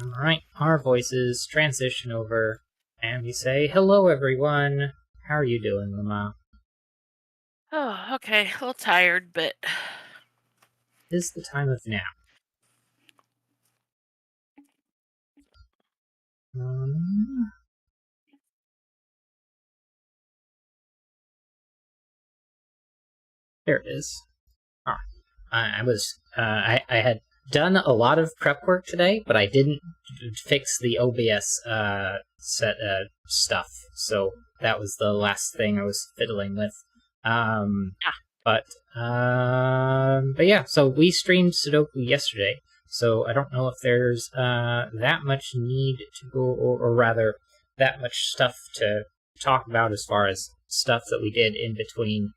Alright, our voices transition over, and we say, "Hello everyone! How are you doing, Lama?" Oh, okay. A little tired, but This is the time of nap. There it is. Ah, I had done a lot of prep work today, but I didn't fix the OBS stuff, so that was the last thing I was fiddling with. ah, But yeah, so we streamed Sudoku yesterday, so I don't know if there's that much need to go, or rather, that much stuff to talk about as far as stuff that we did in between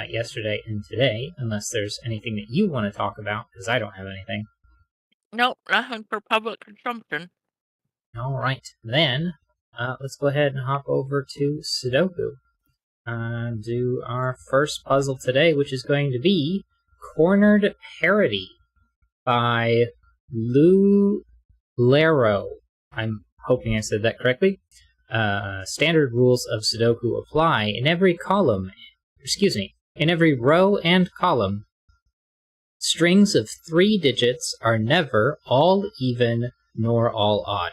yesterday and today, unless there's anything that you want to talk about, because I don't have anything. nope, nothing for public consumption. All right, then let's go ahead and hop over to Sudoku. Do our first puzzle today, which is going to be Cornered Parody by Lou Lero. I'm hoping I said that correctly. Standard rules of Sudoku apply in every in every row and column. Strings of 3 digits are never all even nor all odd.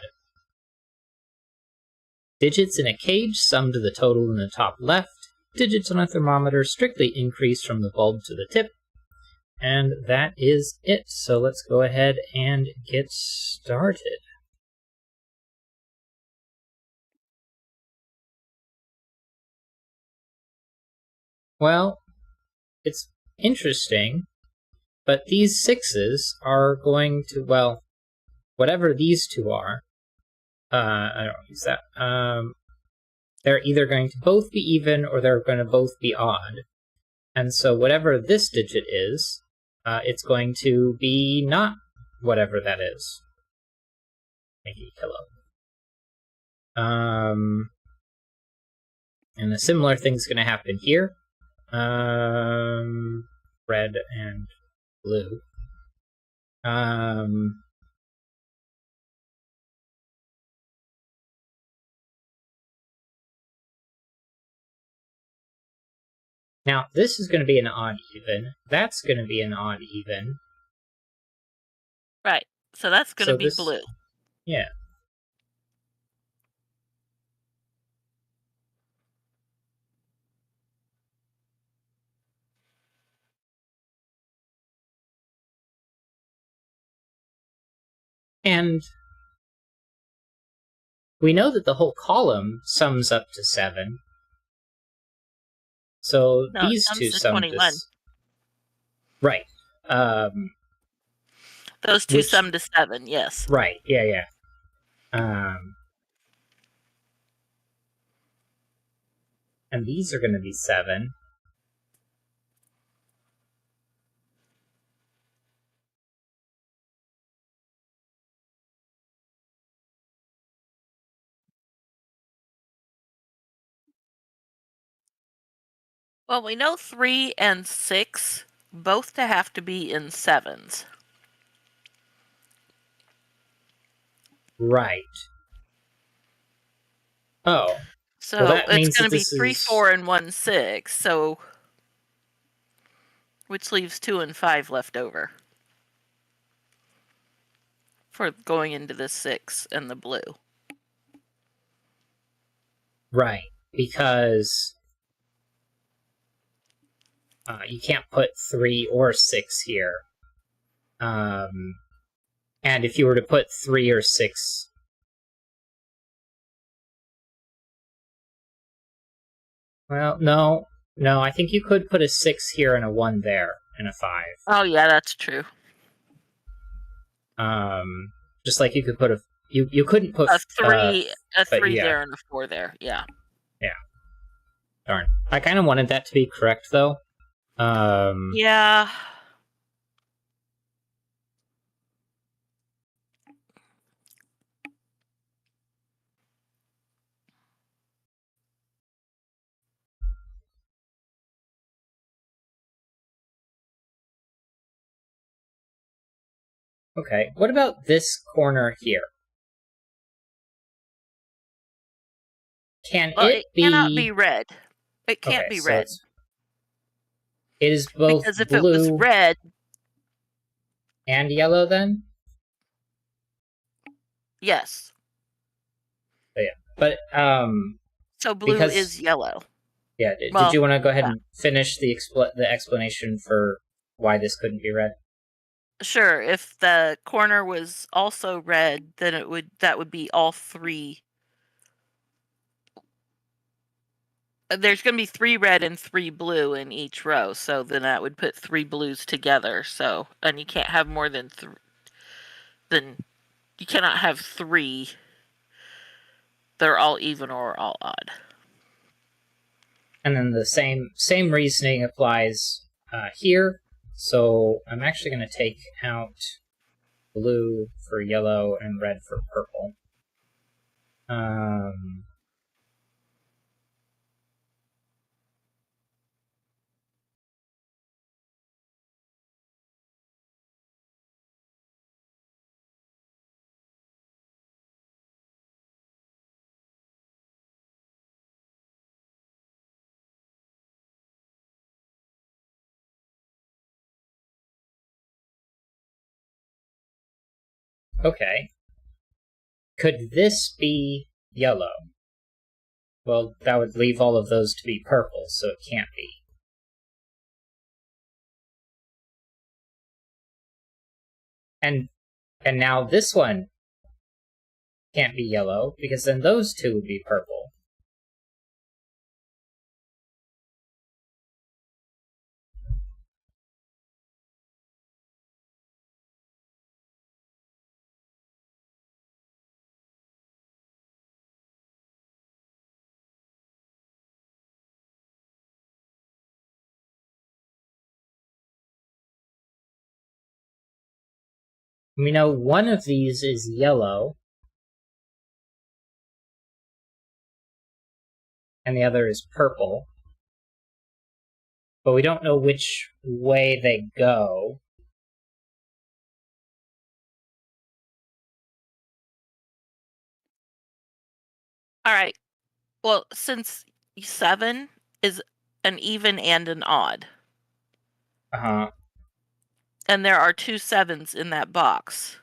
Digits in a cage sum to the total in the top left. Digits on a thermometer strictly increase from the bulb to the tip. And that is it. So let's go ahead and get started. Well, it's interesting, but these 6s are going to, well, whatever these two are, I don't use that. They're either going to both be even or they're going to both be odd. And so whatever this digit is, it's going to be not whatever that is. Thank you, hello. And a similar thing's going to happen here. Red and blue. Now, this is going to be an odd even. That's going to be an odd even. Right. So that's going to be blue. Yeah. And we know that the whole column sums up to 7. So No, these two sum 21. Right. Those two sum to 7, yes. Right, yeah. And these are going to be 7. Well, we know 3 and 6 both to have to be in 7s. Right. Oh. So well, that it's going to be 3, 4, and 1, 6. So, which leaves 2 and 5 left over for going into the 6 and the blue. Right, because you can't put 3 or 6 here. And if you were to put 3 or 6... Well, no, I think you could put a 6 here and a 1 there, and a 5. Oh, yeah, that's true. Just like you could put you couldn't put a 3 there and a 4 there, yeah. Yeah. Darn. I kind of wanted that to be correct, though. Yeah. Okay, what about this corner here? Can Well, it it cannot be... be red. It can't Okay, be so red. it is both Because if it was blue red, and yellow then? yes. So, yeah. But, So blue is because... yellow. Yeah, did Well, you want to go ahead yeah. and finish the explanation for why this couldn't be red? Sure, if the corner was also red, then that would be all three. There's going to be 3 red and 3 blue in each row, so then that would put 3 blues together. So, and you can't have more than you cannot have 3 that are all even or all odd. And then the same reasoning applies here. So I'm actually going to take out blue for yellow and red for purple. Okay. Could this be yellow? Well, that would leave all of those to be purple, so it can't be. And now this one can't be yellow, because then those two would be purple. We know one of these is yellow, and the other is purple. But we don't know which way they go. All right. Well, since 7 is an even and an odd, Uh-huh. and there are 2 7s in that box.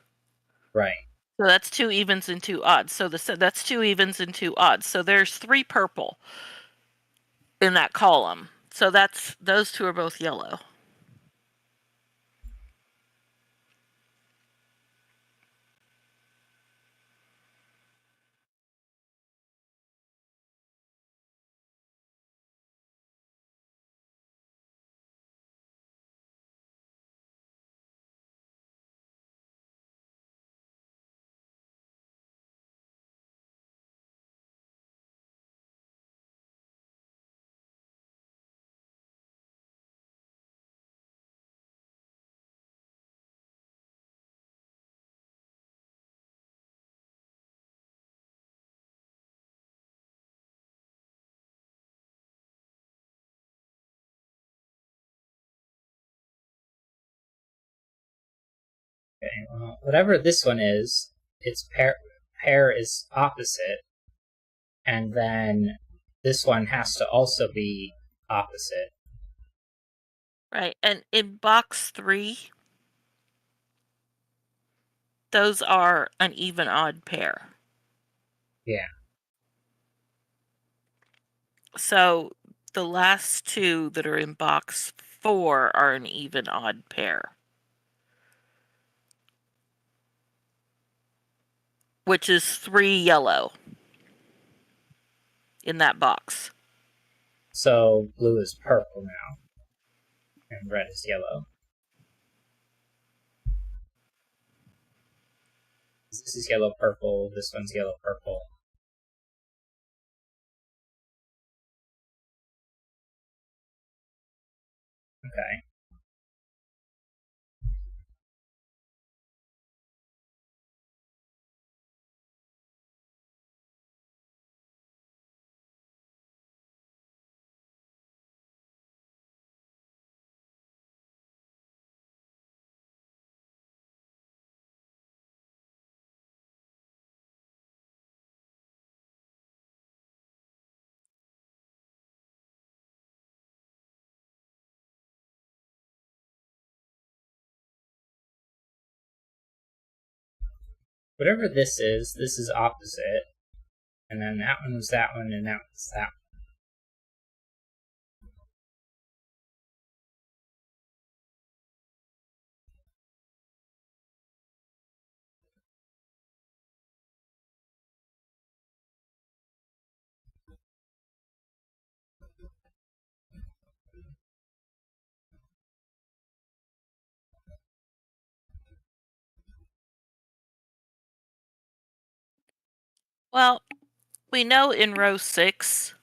Right. So that's 2 evens and 2 odds. So that's 2 evens and 2 odds. So there's 3 purple in that column. So those 2 are both yellow. Okay, well, whatever this one is, its pair is opposite, and then this one has to also be opposite. Right. And in box 3, those are an even odd pair. Yeah. So the last 2 that are in box 4 are an even odd pair, which is 3 yellow in that box. So blue is purple now, and red is yellow. This is yellow-purple, this one's yellow-purple. Okay. whatever this is opposite. And then that one was that one, and that was that one. Well, we know in row 6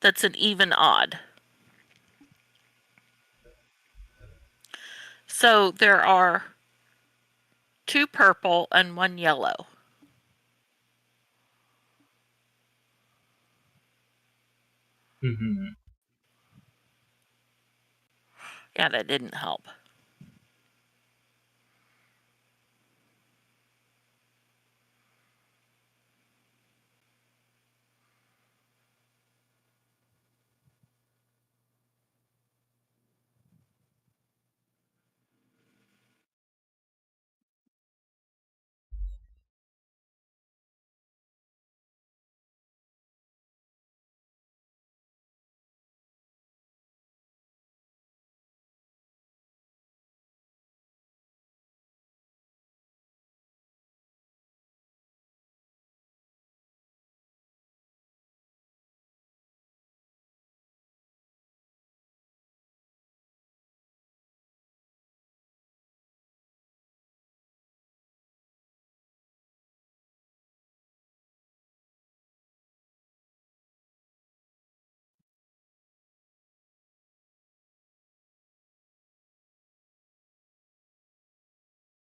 that's an even odd. So there are 2 purple and 1 yellow. Mm-hmm. Yeah, that didn't help.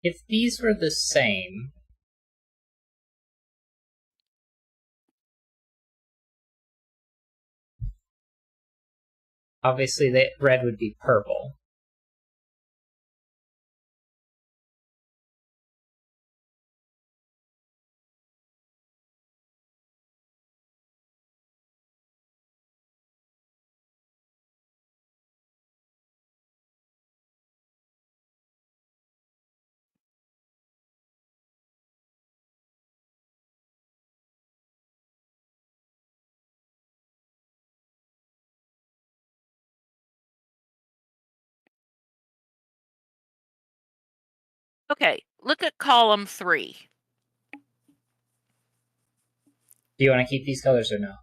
If these were the same, obviously the red would be purple. Okay, look at column 3. Do you want to keep these colors or no?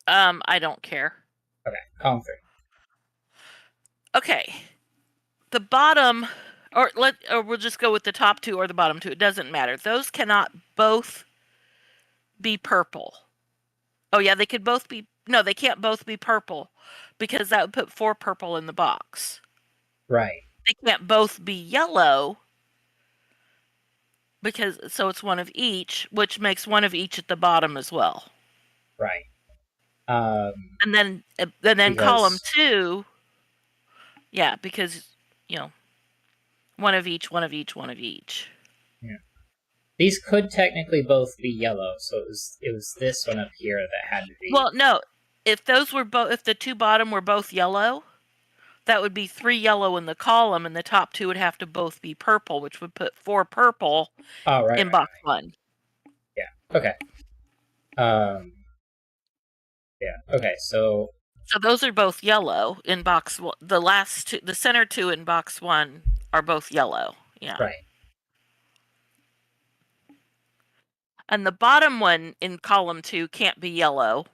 I don't care. Okay, column 3. Okay. The bottom, or we'll just go with the top 2 or the bottom 2. It doesn't matter. Those cannot both be purple. Oh yeah, they could both be. No, they can't both be purple because that would put 4 purple in the box. Right. They can't both be yellow because so it's one of each, which makes one of each at the bottom as well. Right. And then column Because 2, yeah, because one of each, one of each, one of each. yeah. These could technically both be yellow, so it was this one up here that had to be. Well, no, if the 2 bottom were both yellow, that would be 3 yellow in the column, and the top 2 would have to both be purple, which would put 4 purple in box 1. Yeah. Okay. Yeah. Okay. So those are both yellow in box 1. The center 2 in box 1 are both yellow. Yeah. right. And the bottom one in column 2 can't be yellow.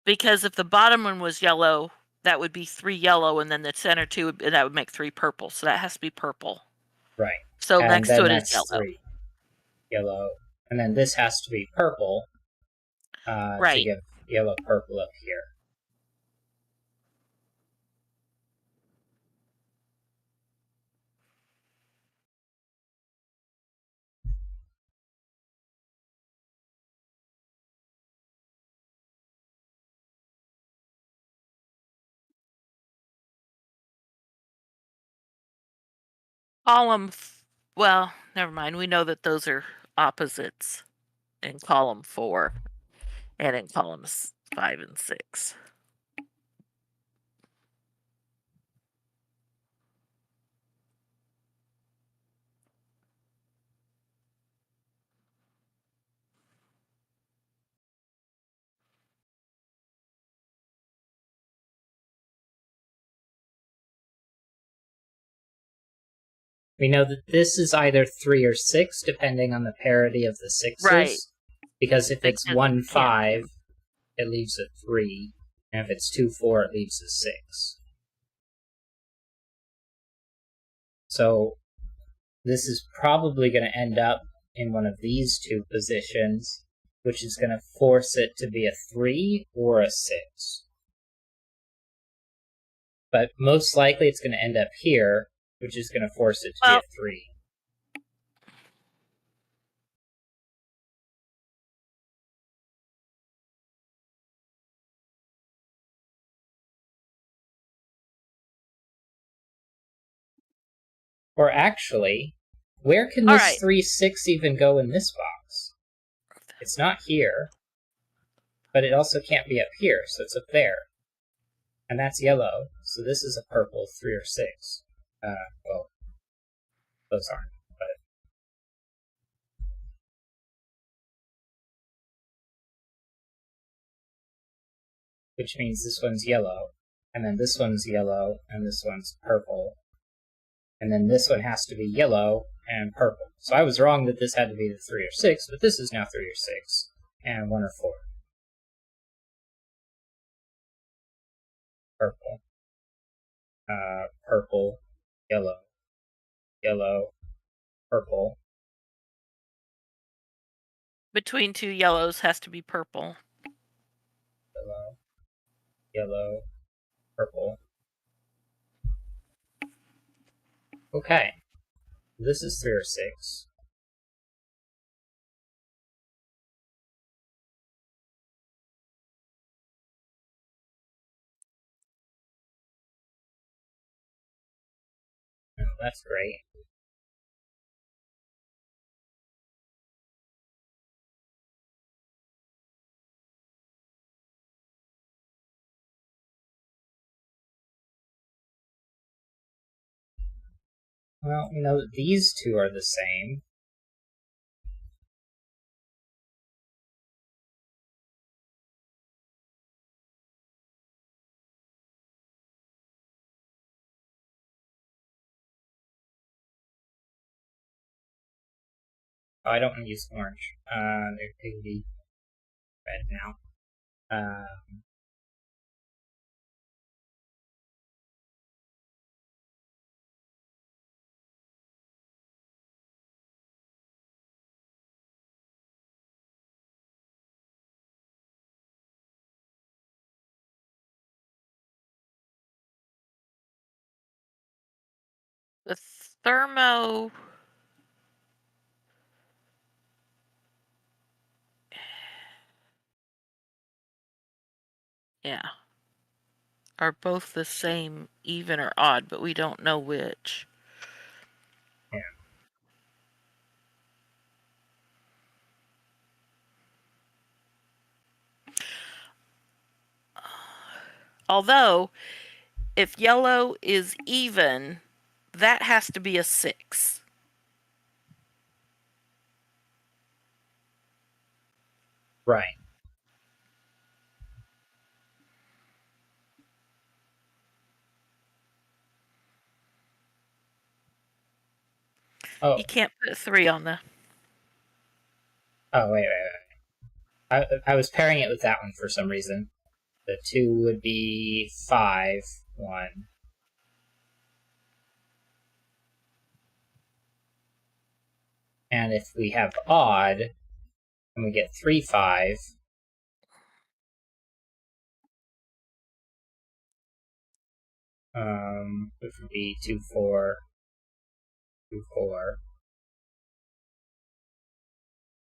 Because if the bottom one was yellow, that would be 3 yellow, and then the center 2, that would make 3 purple. So that has to be purple. Right. So and next then to it is that's yellow. 3 yellow, and then this has to be purple. To Right. give yellow purple up here. Well, never mind. We know that those are opposites in column 4 and in columns 5 and 6. We know that this is either 3 or 6, depending on the parity of the sixes. Right. Because if it's Because 1, it can't 5, it leaves a 3. And if it's 2, 4, it leaves a 6. So this is probably going to end up in one of these two positions, which is going to force it to be a 3 or a 6. But most likely it's going to end up here, which is going to force it to be a 3. Or actually, where can this Alright. 3, 6 even go in this box? It's not here, but it also can't be up here, so it's up there. And that's yellow, so this is a purple 3 or 6. Well, those aren't, but... Which means this one's yellow, and then this one's yellow, and this one's purple. And then this one has to be yellow and purple. So I was wrong that this had to be the 3 or 6, but this is now 3 or 6, and 1 or 4. Purple. Purple, yellow, yellow, purple. Between two yellows has to be purple. Yellow, yellow, purple. Okay. This is 3 or 6. Oh, that's great. Well, we know that these two are the same. Oh, I don't want to use orange. They're going to be red now. The thermo... Yeah. Are both the same, even or odd, but we don't know which. Yeah. Although, if yellow is even, that has to be a 6. Right. Oh. You can't put 3 on the... Oh, wait. I was pairing it with that one for some reason. The 2 would be 5, 1. And if we have odd, and we get 3, 5, which would be 2, 4, 2, 4.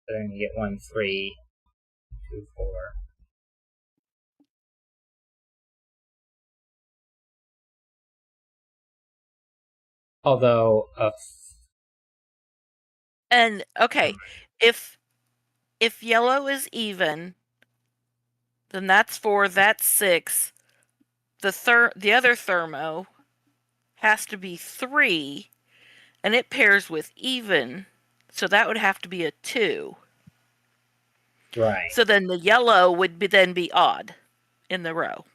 So then you get 1, 3, 2, 4. Although, And, okay, if yellow is even, then that's 4, that's 6. The other thermo has to be 3, and it pairs with even, so that would have to be a 2. right. So then the yellow would then be odd in the row.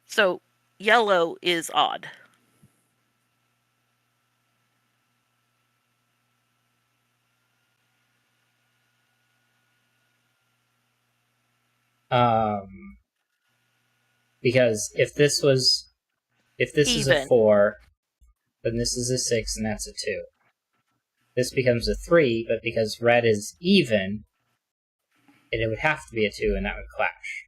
So yellow is odd. Because if this is a Even. 4, then this is a 6, and that's a 2. This becomes a 3, but because red is even, it would have to be a 2, and that would clash.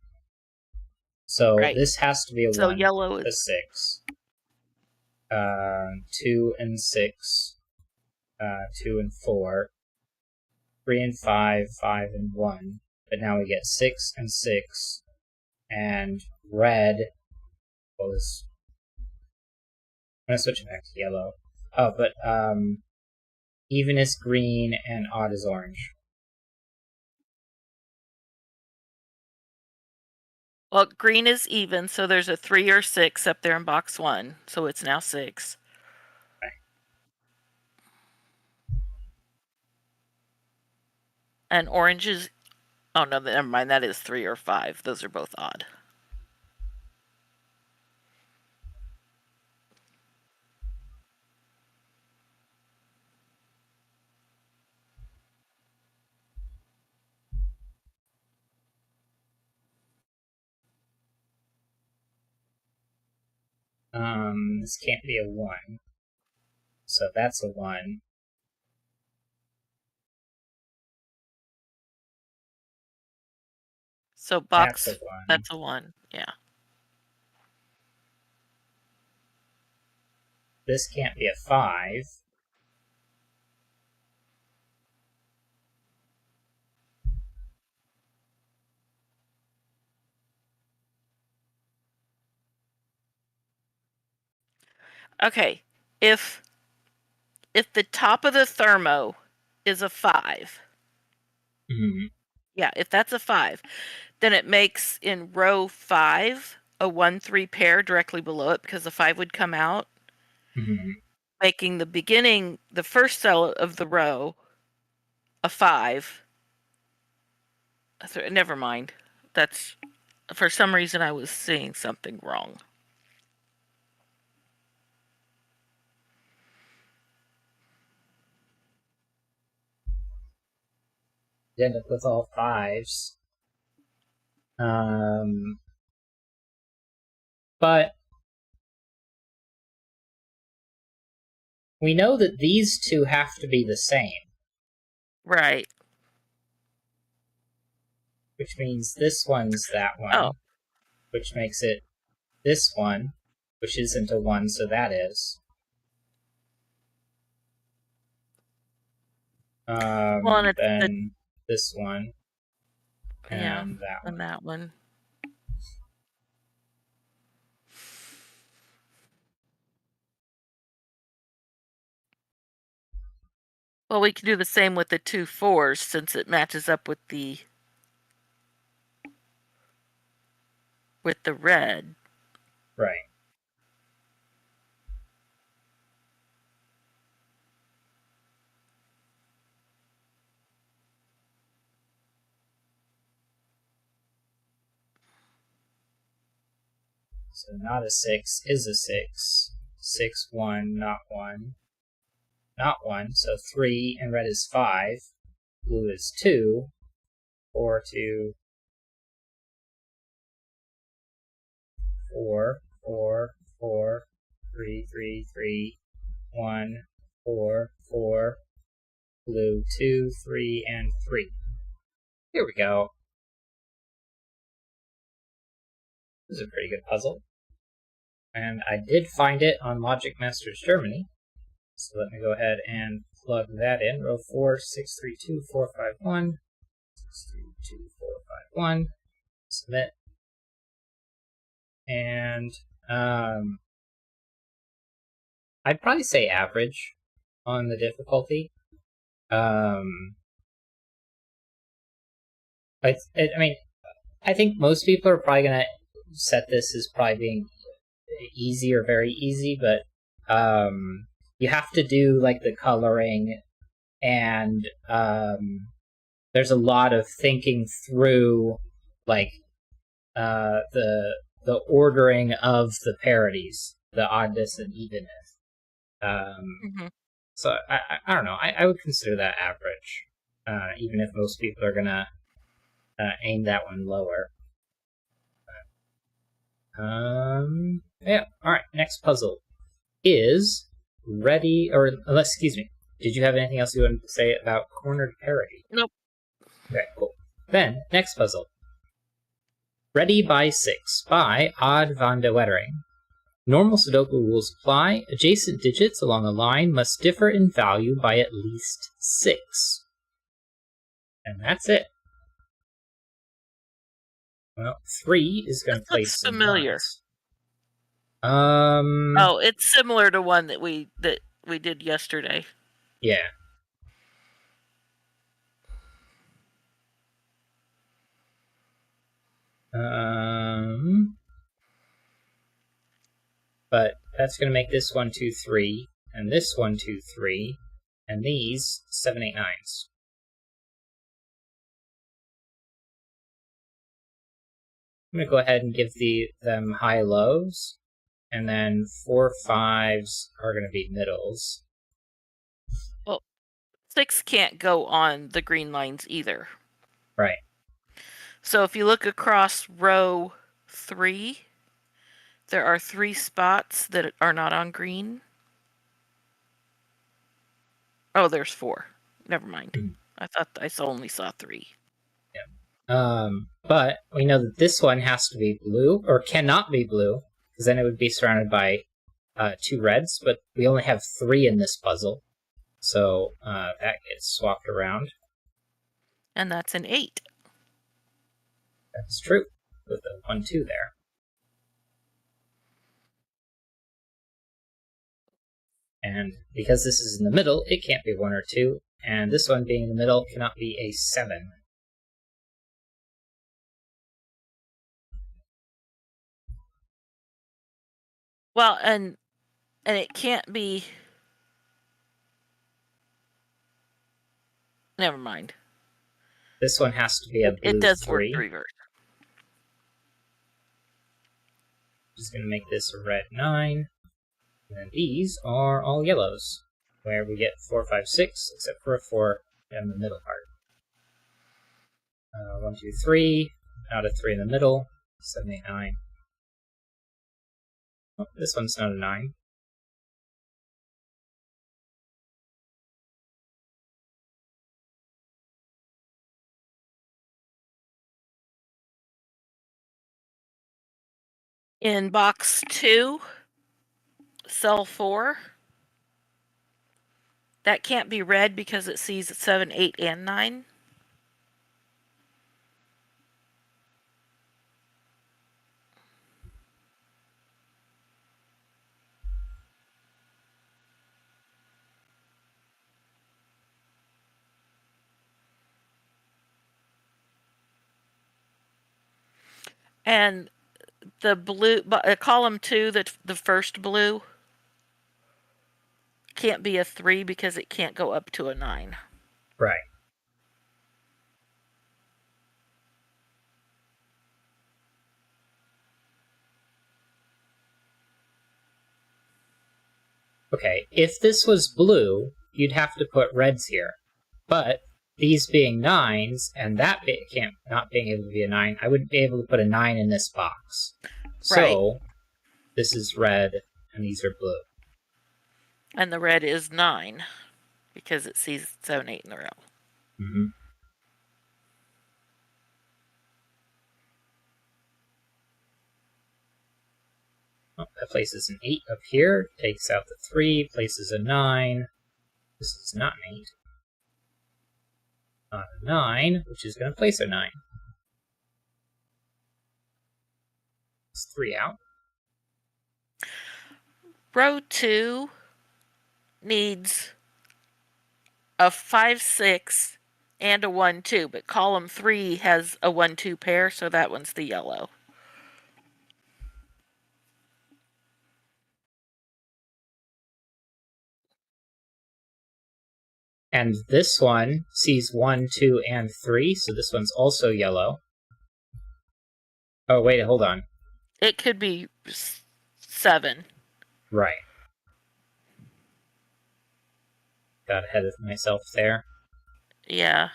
So Right. this has to be a So 1, yellow a is 6. 2 and 6. 2 and 4. 3 and 5, 5 and 1. But now we get 6 and 6. And red was... I'm going to switch it back to yellow. Oh, but even is green and odd is orange. Well, green is even, so there's a 3 or 6 up there in box 1, so it's now 6. Okay. And orange is... Oh, no, never mind. That is 3 or 5. Those are both odd. This can't be a 1. So that's a 1. So That's box... a 1. That's a 1. Yeah. This can't be a 5. Okay. If the top of the thermo is a 5... Mm-hmm. Yeah, if that's a 5, then it makes in row 5 a 1-3 pair directly below it because the 5 would come out, Mm-hmm. making the first cell of the row a 5. Never mind. That's... For some reason I was seeing something wrong. End up with all 5s. But we know that these two have to be the same. Right. Which means this one's that one. Oh. Which makes it this one, which isn't a 1, so that is. Then this one. And that one. And that one. Well, we can do the same with the 2 4s since it matches up with the red. Right. So not a 6 is a 6. 6, 1, not 1. Not 1, so 3, and red is 5. Blue is 2. 4, 2. 4, 4, 4. 3, 3, 3. 1, 4, 4. Blue 2, 3, and 3. Here we go. This is a pretty good puzzle. And I did find it on Logic Masters Germany. So let me go ahead and plug that in. Row 4, 6, 3, 2, 4, 5, 1. 6, 3, 2, 4, 5, 1. Submit. And I'd probably say average on the difficulty. I mean, I think most people are probably going to set this as probably being easy or very easy, but you have to do like the coloring, and there's a lot of thinking through like the ordering of the parodies, the oddness and evenness. So I don't know. I would consider that average, even if most people are gonna aim that one lower. Yeah. All right. Next puzzle is ready, or excuse me. Did you have anything else you wanted to say about cornered parody? Nope. Okay, cool. Then, next puzzle. Ready by 6 by Odd van de Wettering. Normal Sudoku rules apply. Adjacent digits along a line must differ in value by at least 6. And that's it. Well, 3 is going to This place looks some familiar. lines. Oh, it's similar to one that we did yesterday. Yeah. But that's going to make this 1, 2, 3, and this 1, 2, 3, and these 7, 8, 9s. I'm going to go ahead and give them high lows, and then 4, 5s are going to be middles. Well, 6 can't go on the green lines either. Right. So if you look across row 3, there are 3 spots that are not on green. Oh, there's 4. Never mind. I thought I only saw 3. But we know that this one has to be blue, or cannot be blue, because then it would be surrounded by 2 reds, but we only have 3 in this puzzle. So that gets swapped around. And that's an 8. That's true, with the 1, 2 there. And because this is in the middle, it can't be 1 or 2, and this one being in the middle cannot be a 7. Well, and it can't be. Never mind. This one has to be a blue It does 3. work the reverse. Just going to make this a red 9. And then these are all yellows, where we get 4, 5, 6, except for a 4 in the middle part. 1, 2, 3, not a 3 in the middle, 7, 8, 9. Oh, this one's not a 9. In box 2, cell 4, that can't be red because it sees 7, 8, and 9. And the blue, column 2, the first blue, can't be a 3 because it can't go up to a 9. Right. Okay, if this was blue, you'd have to put reds here. But these being 9s, and that not being able to be a 9, I wouldn't be able to put a 9 in this box. So, this is red, and these are blue. And the red is 9 because it sees 7, 8 in the row. Mm-hmm. Oh, that places an 8 up here, takes out the 3, places a 9. This is not an 8. Not a 9, which is going to place a 9. It's 3 out. Row 2 needs a 5, 6 and a 1, 2, but column 3 has a 1, 2 pair, so that one's the yellow. And this one sees 1, 2, and 3, so this one's also yellow. Oh, wait, hold on. It could be 7. Right. Got ahead of myself there. Yeah.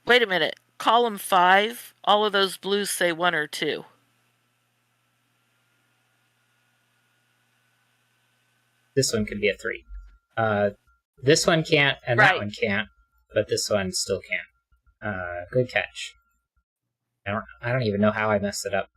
Wait a minute. Column 5, all of those blues say 1 or 2. this one could be a 3. This one can't, and that one can't, but this one still can. Good catch. I don't even know how I messed it up.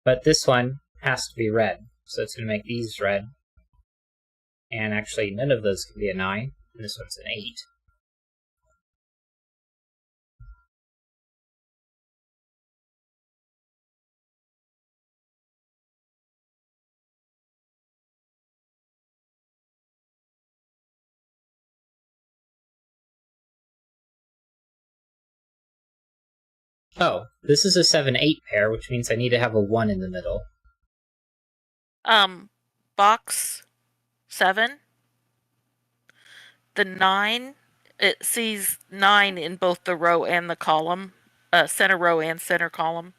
But this one has to be red, so it's going to make these red. And actually, none of those can be a 9, and this one's an 8. Oh, this is a 7-8 pair, which means I need to have a 1 in the middle. Box 7, the 9, it sees 9 in both the row and the column, center row and center column.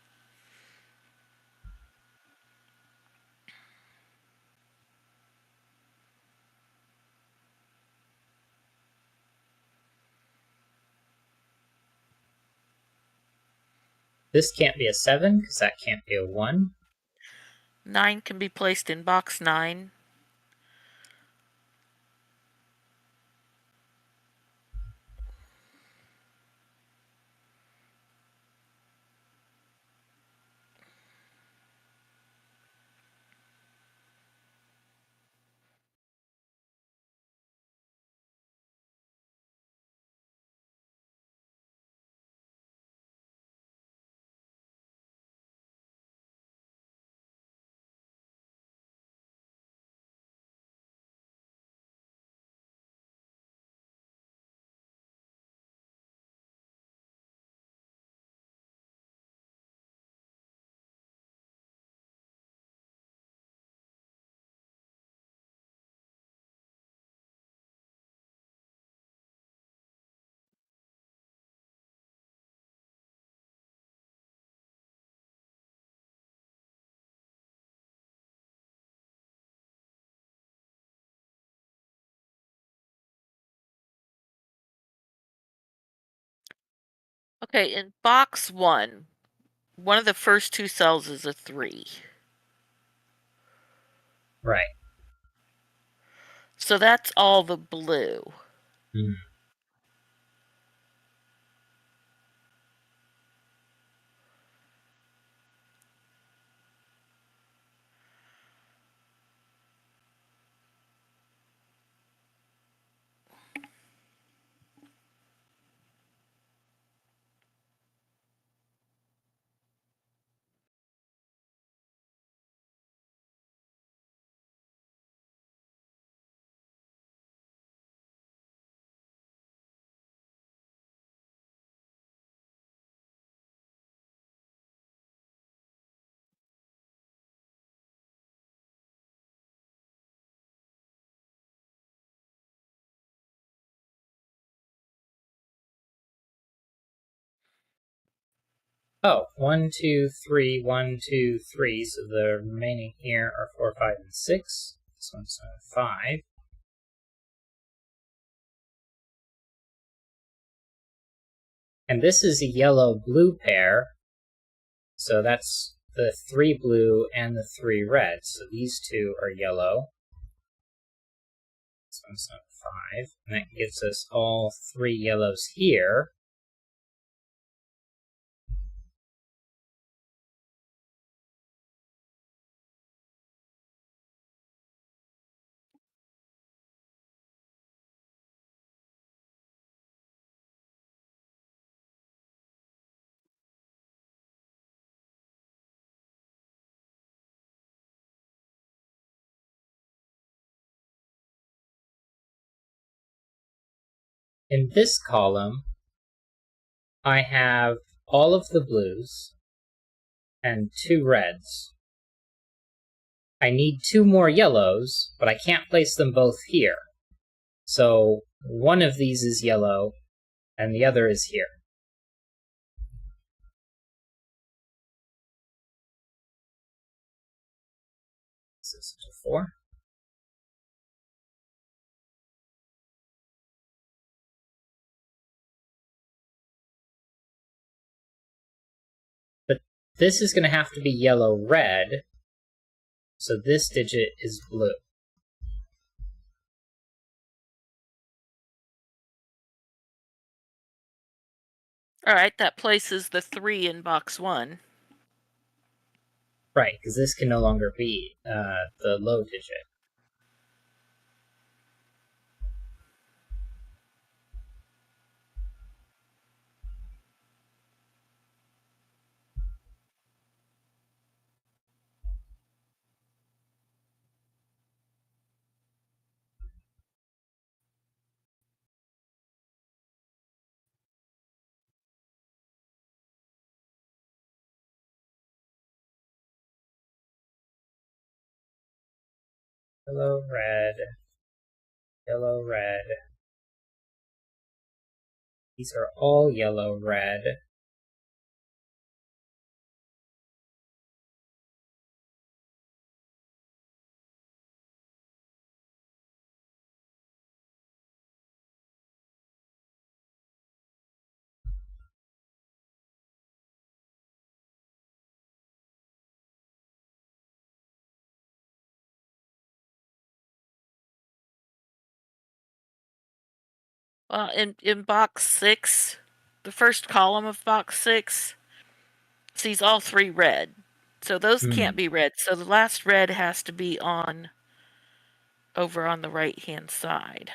This can't be a 7, because that can't be a 1. 9 can be placed in box 9. Okay, in box 1, one of the first 2 cells is a 3. Right. So that's all the blue. Mm. Oh, 1, 2, 3, 1, 2, 3. So the remaining here are 4, 5, and 6. This one's 5. And this is a yellow-blue pair. So that's the 3 blue and the 3 red. So these two are yellow. This one's 5. And that gives us all 3 yellows here. In this column, I have all of the blues and 2 reds. I need 2 more yellows, but I can't place them both here. So one of these is yellow, and the other is here. This is 4. this is going to have to be yellow-red. So this digit is blue. All right, that places the 3 in box 1. Right, because this can no longer be the low digit. Yellow, red, yellow, red. These are all yellow, red. Well, in box 6, the first column of box 6 sees all 3 red. So those can't be red. So the last red has to be over on the right-hand side.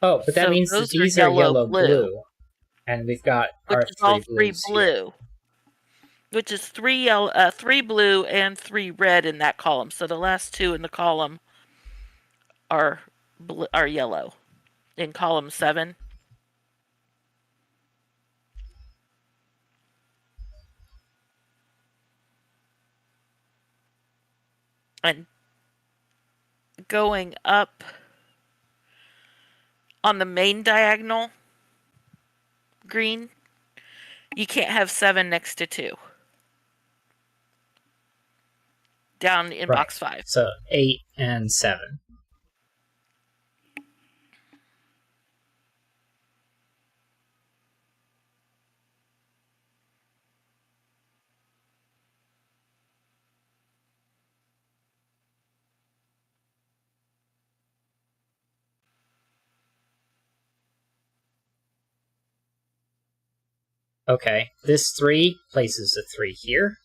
Oh, but that So means that those these are are yellow, blue. And we've got which our is all 3 3 blues blue. here. Which is 3 blue and 3 red in that column. So the last 2 in the column are yellow. In column 7. And going up on the main diagonal, green, you can't have 7 next to 2. Down in box 5. So 8 and 7. Okay, this 3 places a 3 here.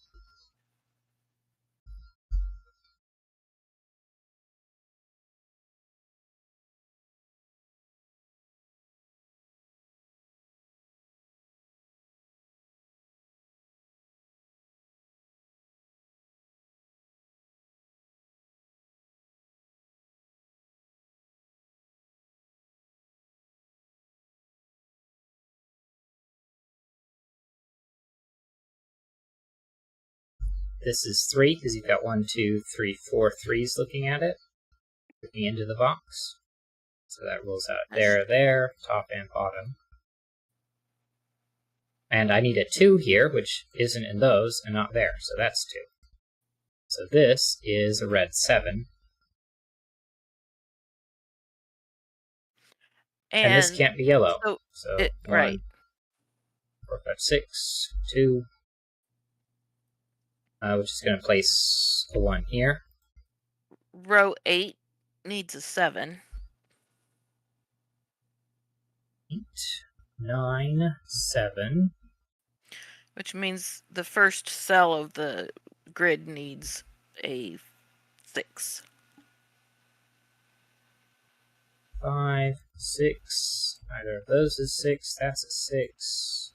This is 3 because you've got 1, 2, 3, 4 threes looking at it, looking into the box. So that rules out there, top and bottom. And I need a 2 here, which isn't in those and not there, so that's 2. So this is a red 7. And this can't be yellow. So 1, right. 4, 5, 6, 2. Which is going to place a 1 here. Row 8 needs a 7. 8, 9, 7. Which means the first cell of the grid needs a 6. 5, 6. Either of those is 6. That's a 6.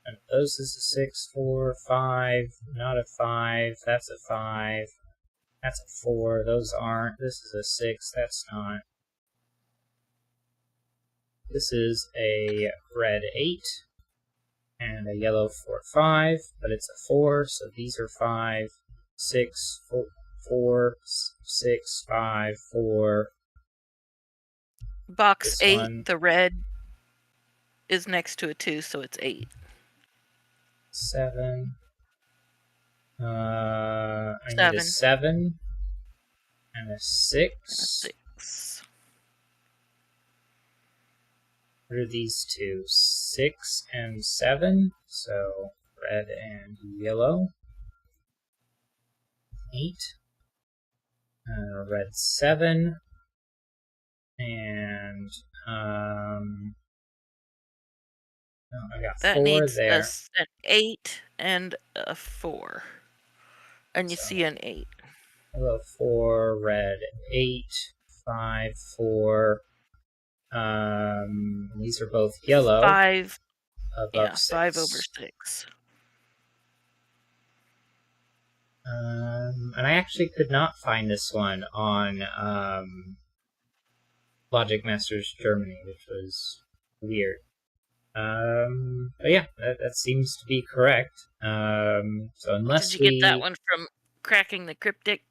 And those is a 6, 4, 5. Not a 5. That's a 5. That's a 4. Those aren't. This is a 6. That's not. This is a red 8. And a yellow 4, 5. But it's a 4, so these are 5, 6, 4, 6, 5, 4. Box 8, the red is next to a 2, so it's 8. 7. I need a 7 and a 6. A 6. What are these two? 6 and 7. So red and yellow. 8. Red 7. And I got That 4 needs there. an 8 and a 4. And you So, see an 8. Yellow 4, red 8, 5, 4. These are both yellow. 5. Above Yeah, 6. 5 over 6. And I actually could not find this one on Logic Masters Germany, which was weird. But yeah, that seems to be correct. So unless Did you get that one from Cracking the Cryptic?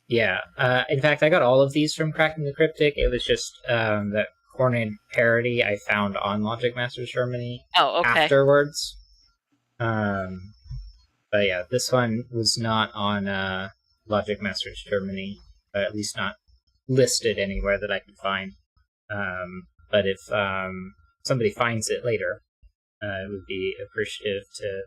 Yeah. In fact, I got all of these from Cracking the Cryptic. It was just that cornered parody I found on Logic Masters Germany afterwards. But yeah, this one was not on Logic Masters Germany, at least not listed anywhere that I could find. But if somebody finds it later, it would be appreciative to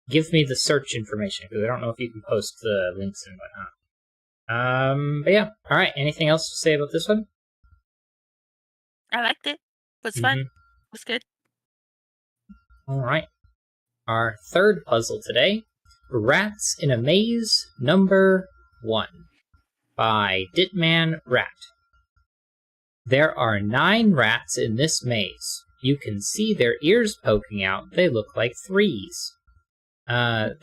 give me the search information, because I don't know if you can post the links and whatnot. But yeah, all right. Anything else to say about this one? I liked it. It was fun. It was good. All right. Our third puzzle today, Rats in a Maze, number 1, by Ditman Rat. There are 9 rats in this maze. You can see their ears poking out. They look like 3s.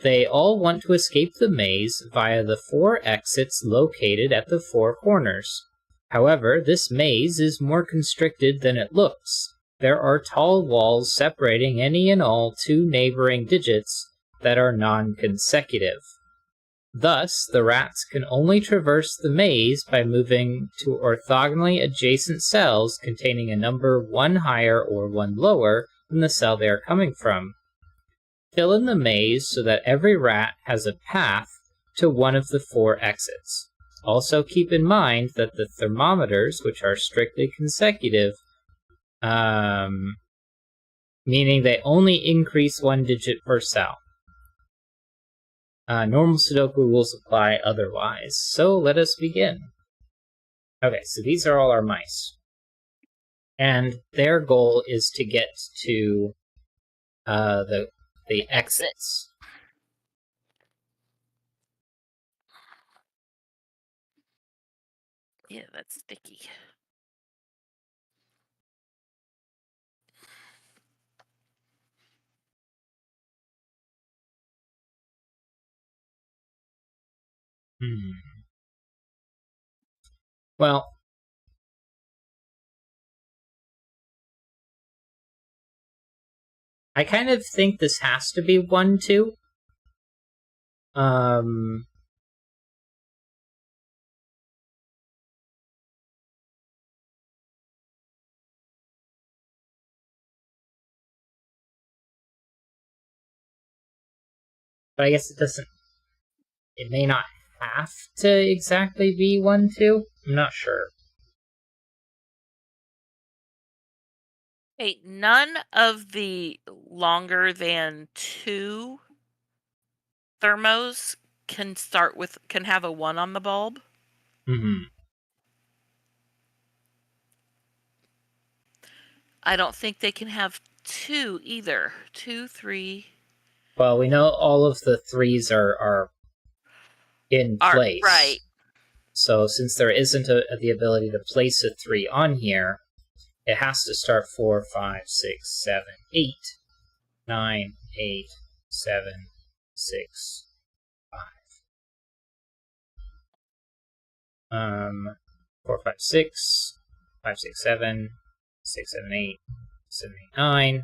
They all want to escape the maze via the 4 exits located at the 4 corners. However, this maze is more constricted than it looks. There are tall walls separating any and all 2 neighboring digits that are non-consecutive. Thus, the rats can only traverse the maze by moving to orthogonally adjacent cells containing a number 1 higher or 1 lower than the cell they are coming from. Fill in the maze so that every rat has a path to one of the 4 exits. Also keep in mind that the thermometers, which are strictly consecutive, meaning they only increase 1 digit per cell. Normal Sudoku rules apply otherwise. So let us begin. Okay, so these are all our mice. And their goal is to get to the exits. Yeah, that's sticky. Well, I kind of think this has to be 1, 2. But I guess it may not have to exactly be 1, 2. I'm not sure. Hey, none of the longer than 2 thermos can have a 1 on the bulb. I don't think they can have 2 either. 2, 3. Well, we know all of the 3s are in place. Right. So since there isn't the ability to place a 3 on here, it has to start 4, 5, 6, 7, 8, 9, 8, 7, 6, 5. 4, 5, 6, 5, 6, 7, 6, 7, 8, 7, 8, 9.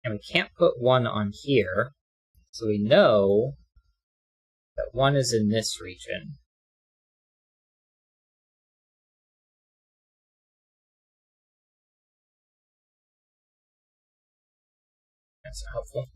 And we can't put 1 on here, so we know that 1 is in this region. That's helpful.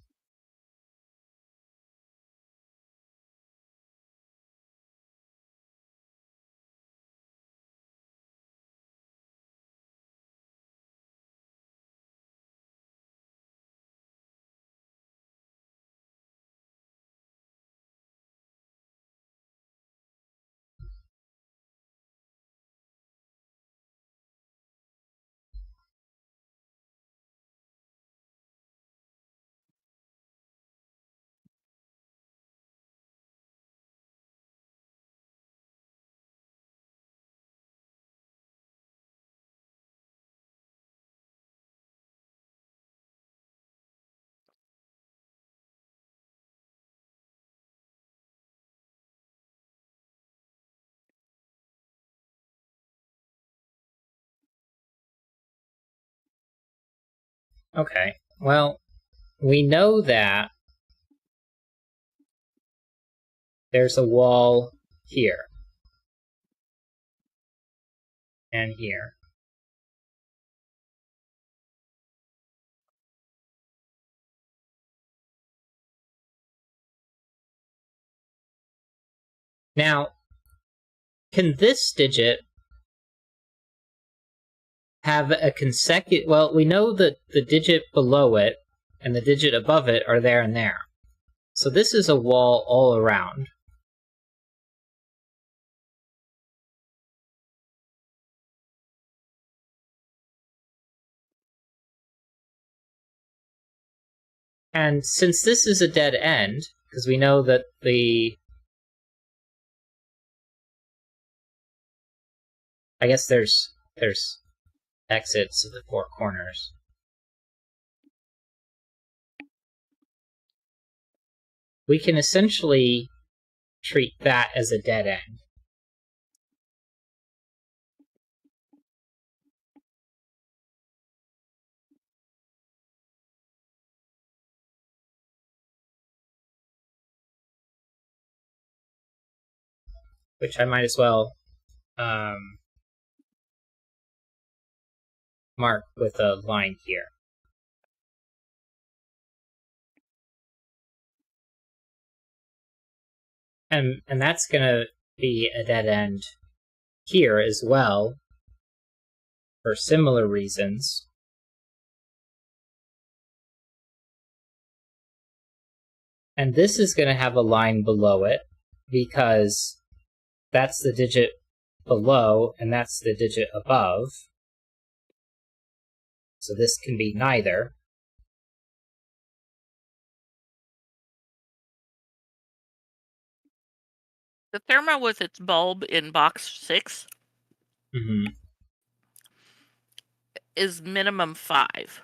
Okay, well, we know that there's a wall here and here. Now, can this digit have a consecutive... Well, we know that the digit below it and the digit above it are there and there. So this is a wall all around. And since this is a dead end, because we know that I guess there's exits of the four corners. We can essentially treat that as a dead end. Which I might as well mark with a line here. And that's going to be a dead end here as well, for similar reasons. And this is going to have a line below it, because that's the digit below and that's the digit above. So this can be neither. The thermo with its bulb in box 6 is minimum 5.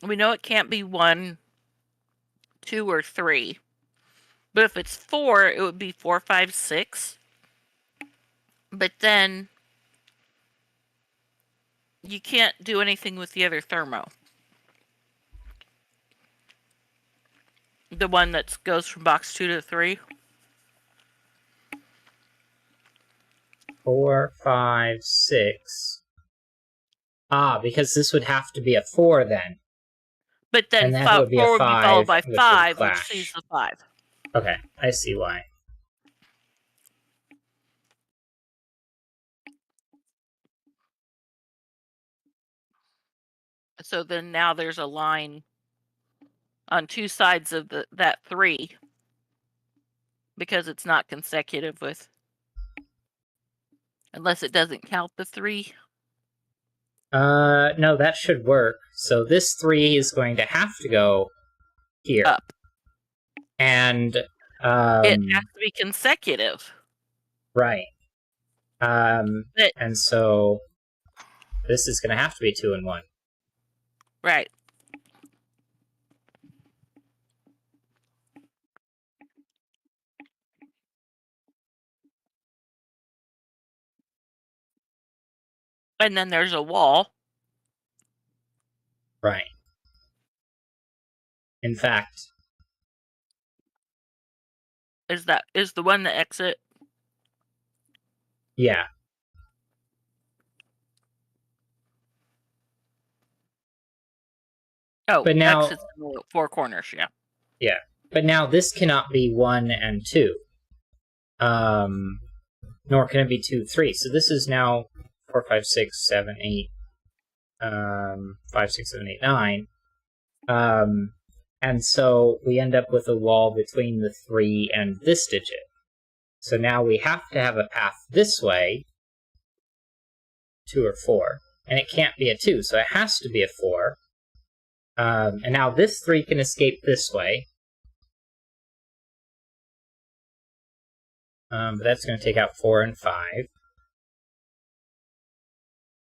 We know it can't be 1, 2, or 3. But if it's 4, it would be 4, 5, 6. But then you can't do anything with the other thermo. The one that goes from box 2 to 3. 4, 5, 6. Because this would have to be a 4 then. But then and that would be 4 a would be 5, followed by which 5, would which clash. sees the 5. Okay, I see why. So then now there's a line on two sides of that 3, because it's not consecutive with, unless it doesn't count the 3. No, that should work. So this 3 is going to have to go here. Up. And It has to be consecutive. right. And so this is going to have to be 2 and 1. Right. And then there's a wall. Right. In fact, Is the one the exit? yeah. Oh, But now, X is in the four corners, yeah. yeah. But now this cannot be 1 and 2. Nor can it be 2, 3. So this is now 4, 5, 6, 7, 8. 5, 6, 7, 8, 9. And so we end up with a wall between the 3 and this digit. So now we have to have a path this way, 2 or 4. And it can't be a 2, so it has to be a 4. And now this 3 can escape this way. But that's going to take out 4 and 5.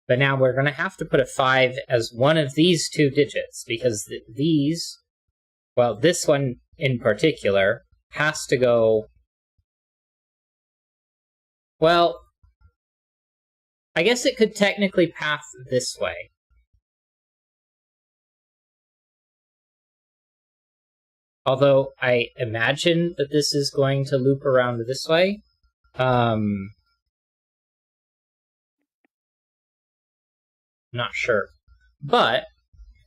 But now we're going to have to put a 5 as one of these two digits, because these, well, this one in particular, has to go, well, I guess it could technically path this way. Although I imagine that this is going to loop around this way. Not sure. But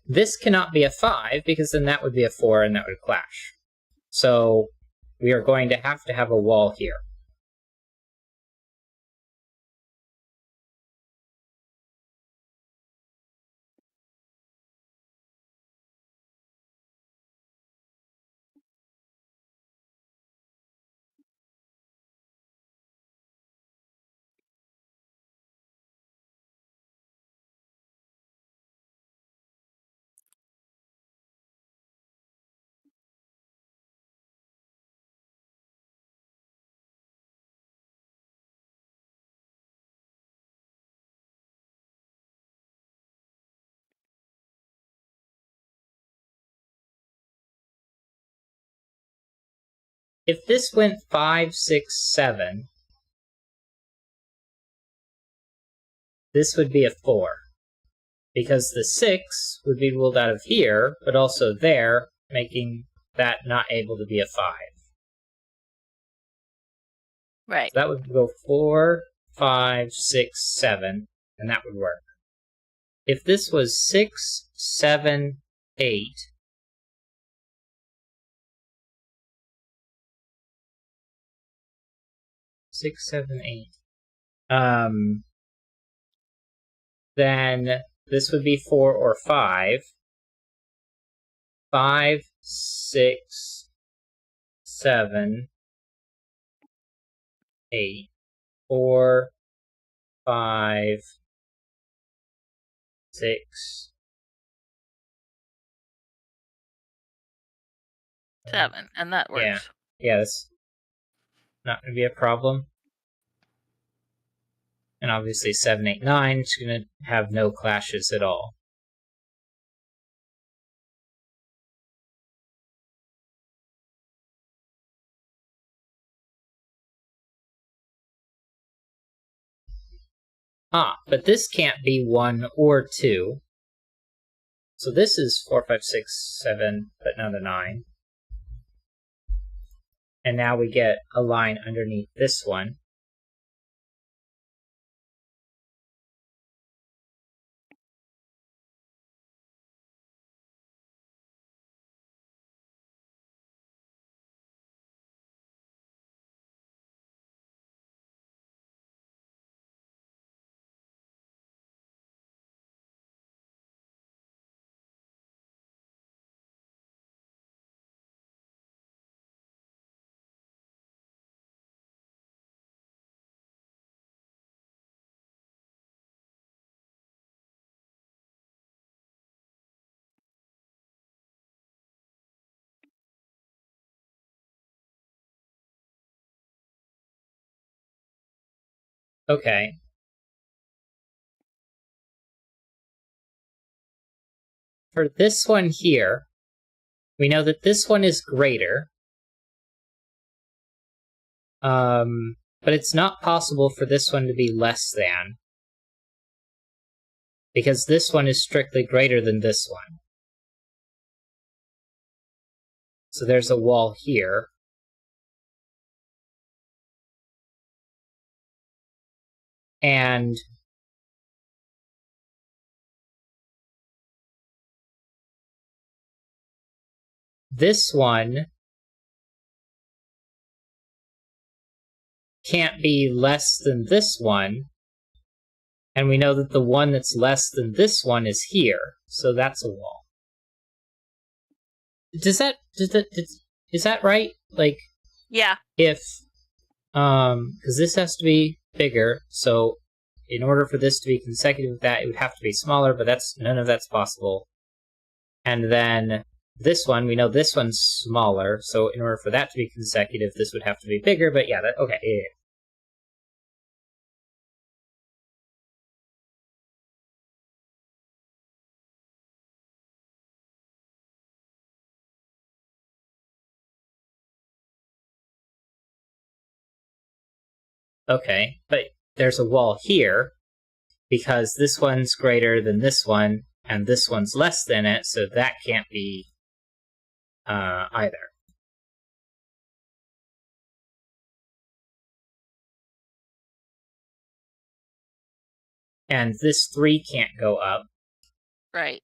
this cannot be a 5, because then that would be a 4 and that would clash. So we are going to have a wall here. If this went 5, 6, 7, this would be a 4. Because the 6 would be ruled out of here, but also there, making that not able to be a 5. Right. So that would go 4, 5, 6, 7, and that would work. If this was 6, 7, 8, then this would be 4 or 5. 5, 6, 7, 8, 4, 5, 6, 7, and that works. Yeah, that's not going to be a problem. And obviously 7, 8, 9 is going to have no clashes at all. But this can't be 1 or 2. So this is 4, 5, 6, 7, but not a 9. And now we get a line underneath this one. Okay. For this one here, we know that this one is greater. But it's not possible for this one to be less than, because this one is strictly greater than this one. So there's a wall here. And this one can't be less than this one, and we know that the one that's less than this one is here, so that's a wall. Is that right? Like, Yeah. if, because this has to be bigger, so in order for this to be consecutive with that, it would have to be smaller, but none of that's possible. And then this one, we know this one's smaller, so in order for that to be consecutive, this would have to be bigger, but yeah, okay, yeah. Okay, but there's a wall here, because this one's greater than this one, and this one's less than it, so that can't be either. And this 3 can't go up. Right.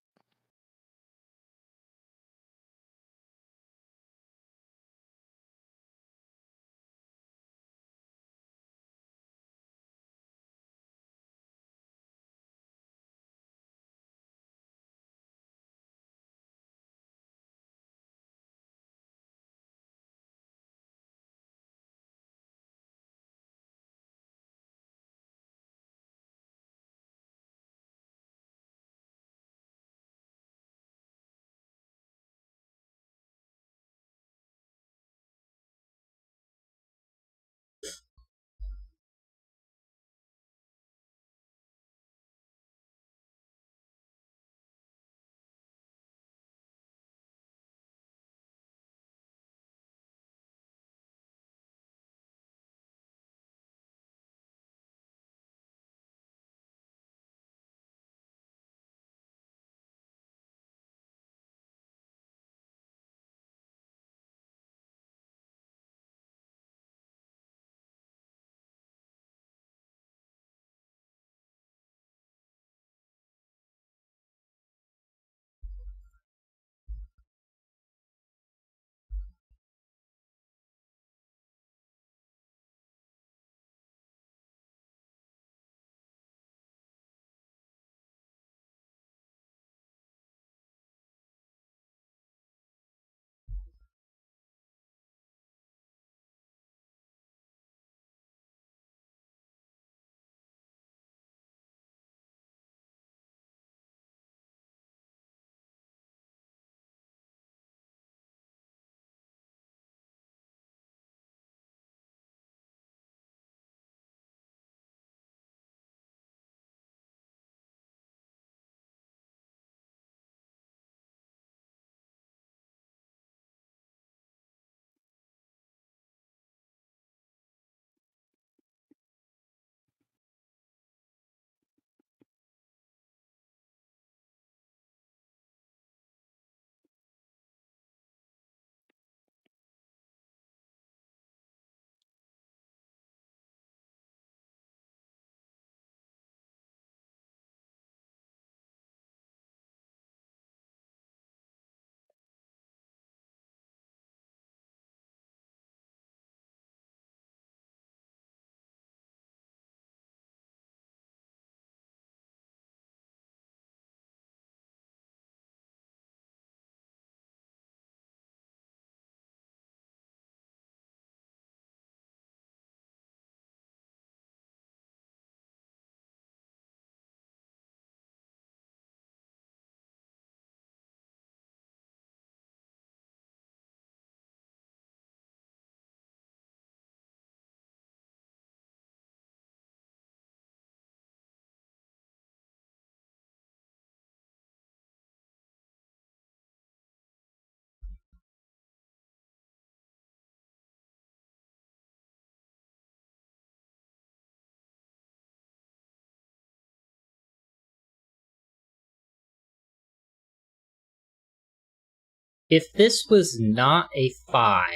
If this was not a 5,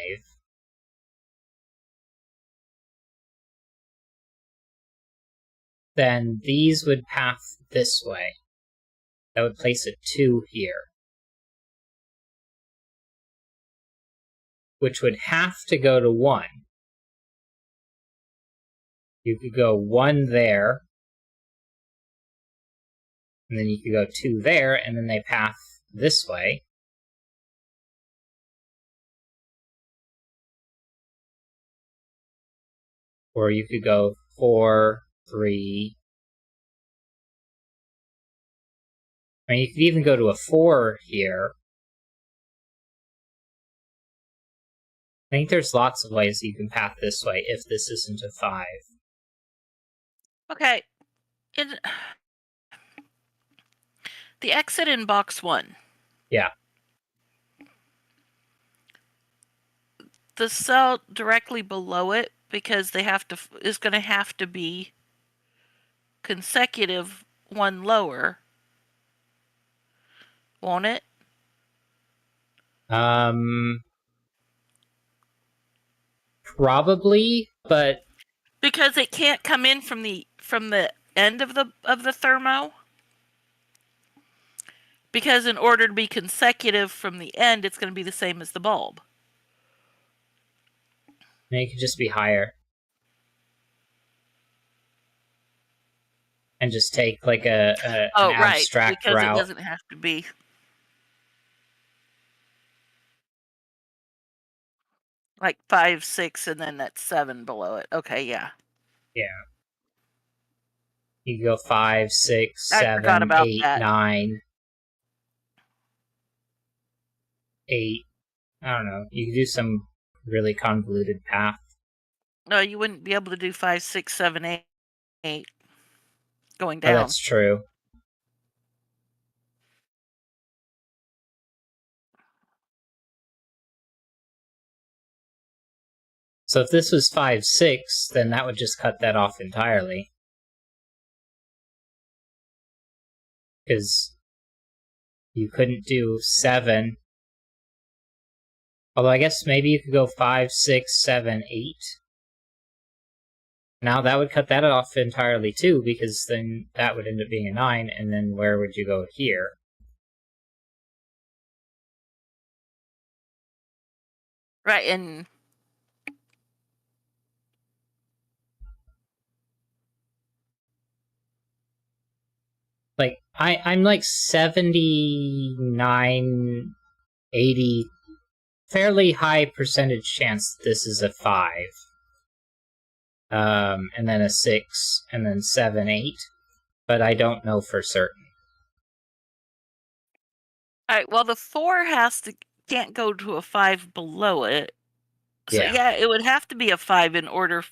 then these would path this way. That would place a 2 here. which would have to go to 1. You could go 1 there, and then you could go 2 there, and then they path this way. Or you could go 4, 3. I mean, you could even go to a 4 here. I think there's lots of ways you can path this way if this isn't a 5. Okay. The exit in box 1. Yeah. The cell directly below it, because they have to, is going to have to be consecutive 1 lower, won't it? Probably, but because it can't come in from the end of the thermo. Because in order to be consecutive from the end, it's going to be the same as the bulb. it could just be higher. And just take like an abstract because route. It doesn't have to be. Like 5, 6, and then that's 7 below it. Okay, yeah. Yeah. You can go 5, 6, I 7, about 8, that. 9, 8. I don't know. You can do some really convoluted path. No, you wouldn't be able to do 5, 6, 7, 8 going down. Oh, that's true. So if this was 5, 6, then that would just cut that off entirely. Because you couldn't do 7. Although I guess maybe you could go 5, 6, 7, 8. Now that would cut that off entirely too, because then that would end up being a 9, and then where would you go here? Right, and Like, I'm like 79, 80, fairly high percentage chance that this is a 5. And then a 6, and then 7, 8. But I don't know for certain. Alright, well the 4 can't go to a 5 below it. So Yeah. it would have to be a 5 in order.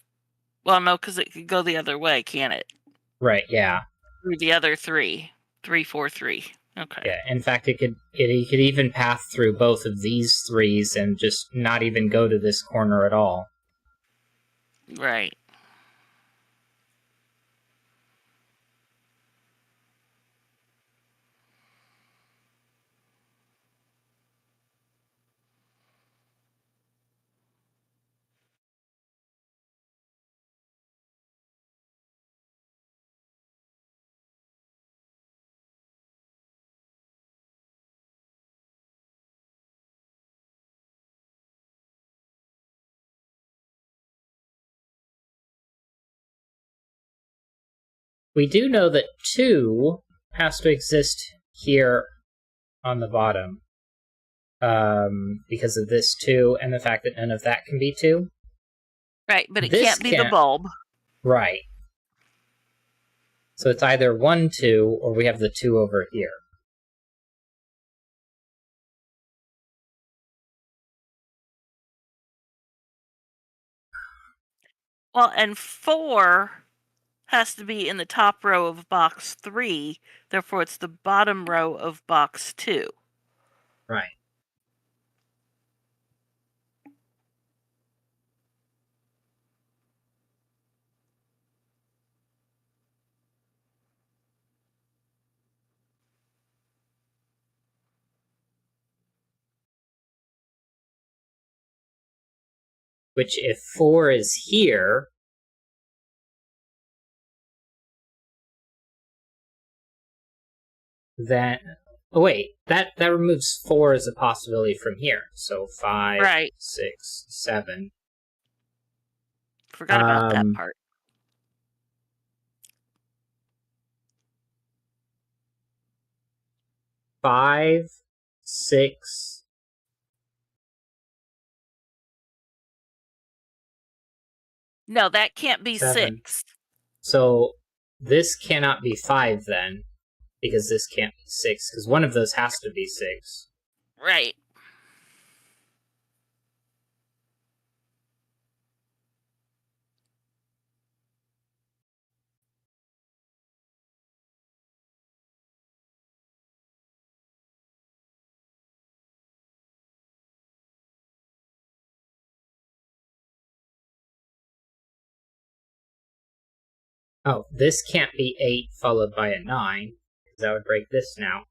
Well, no, because it could go the other way, can't it? Right, yeah. Through the other 3. 3, 4, 3. Okay. Yeah, in fact, it could even path through both of these 3s and just not even go to this corner at all. Right. We do know that 2 has to exist here on the bottom. Because of this 2 and the fact that none of that can be 2. Right, but it can't be the bulb. Right. So it's either 1, 2, or we have the 2 over here. Well, and 4 has to be in the top row of box 3, therefore it's the bottom row of box 2. Right. Which, if 4 is here, then Oh wait, that removes 4 as a possibility from here. So 5, Right. 6, 7. Forgot about that part. 5, 6. No, that can't be 7. 6. So this cannot be 5 then, because this can't be 6, because one of those has to be 6. Right. Oh, this can't be 8 followed by a 9, because that would break this now.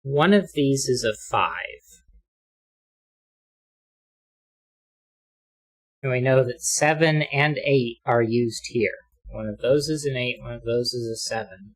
One of these is a 5. And we know that 7 and 8 are used here. One of those is an 8, one of those is a 7.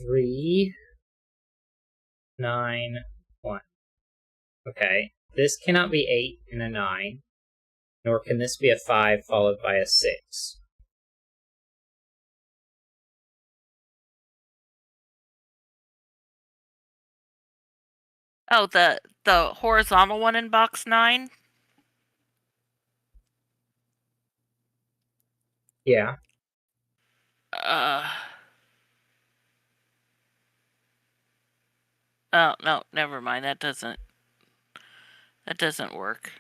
Three, 9, 1. Okay, this cannot be 8 and a 9, nor can this be a 5 followed by a 6. Oh, the horizontal one in box 9? Yeah. Oh, no, never mind. That doesn't work.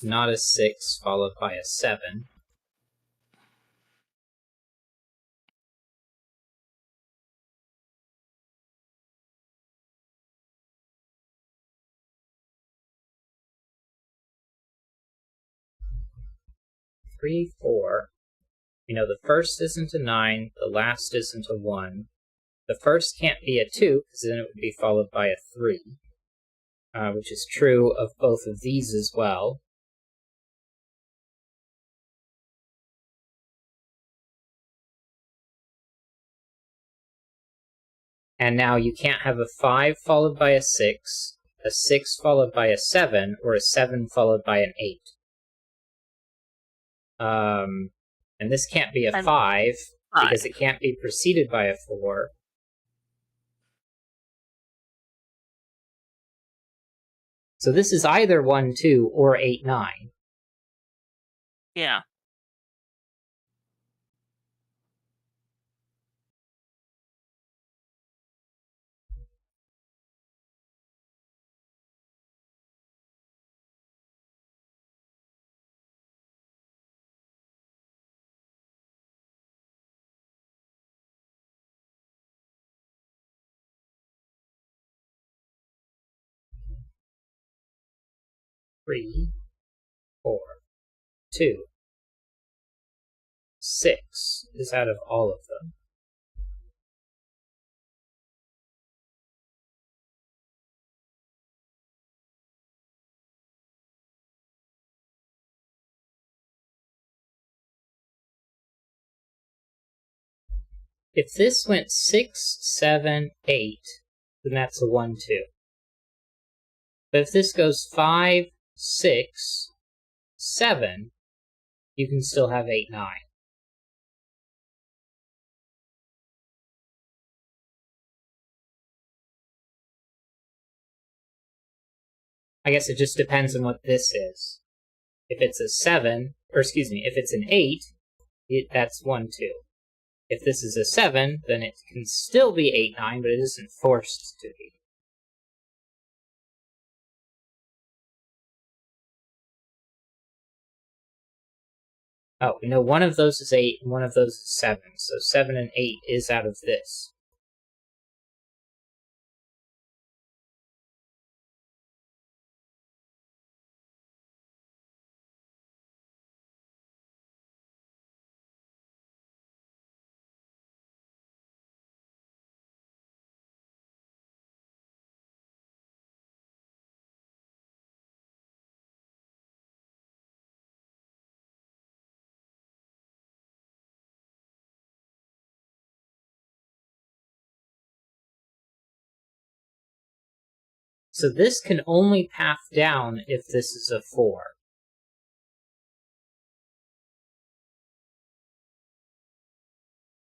Not a 6 followed by a 7. Three, 4. You know, the first isn't a 9, the last isn't a 1. The first can't be a 2, because then it would be followed by a 3, which is true of both of these as well. And now you can't have a 5 followed by a 6 followed by a 7, or a 7 followed by an 8. And this can't be a 5, because it can't be preceded by a 4. So this is either 1, 2, or 8, 9. Yeah. 3, 4, 2. 6 is out of all of them. If this went 6, 7, 8, then that's a 1, 2. But if this goes 5, 6, 7, you can still have 8, 9. I guess it just depends on what this is. If it's a 7, or excuse me, if it's an 8, that's 1, 2. If this is a 7, then it can still be 8, 9, but it isn't forced to be. Oh, we know one of those is 8 and one of those is 7, so 7 and 8 is out of this. So this can only path down if this is a 4.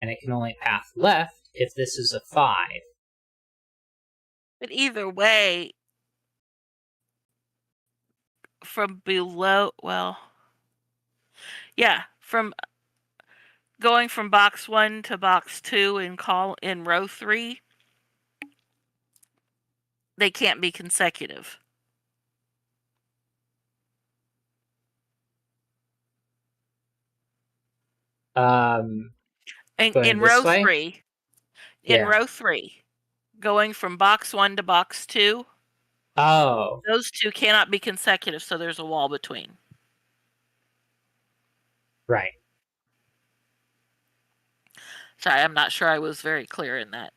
And it can only path left if this is a 5. But either way, from below, well, yeah, from going from box 1 to box 2 in row 3, they can't be consecutive. In row 3, row 3, going from box 1 to box 2, those two cannot be consecutive, so there's a wall between. Right. Sorry, I'm not sure I was very clear in that.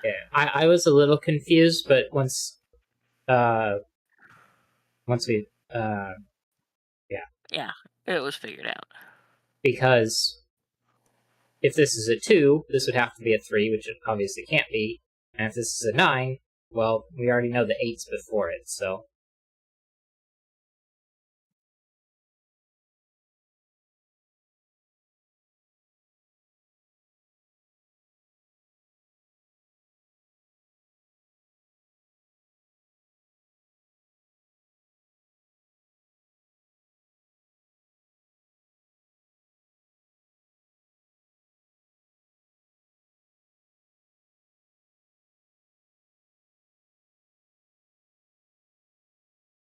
Yeah, I was a little confused, but once we yeah, it was figured out. Because if this is a 2, this would have to be a 3, which it obviously can't be. And if this is a 9, well, we already know the 8's before it, so.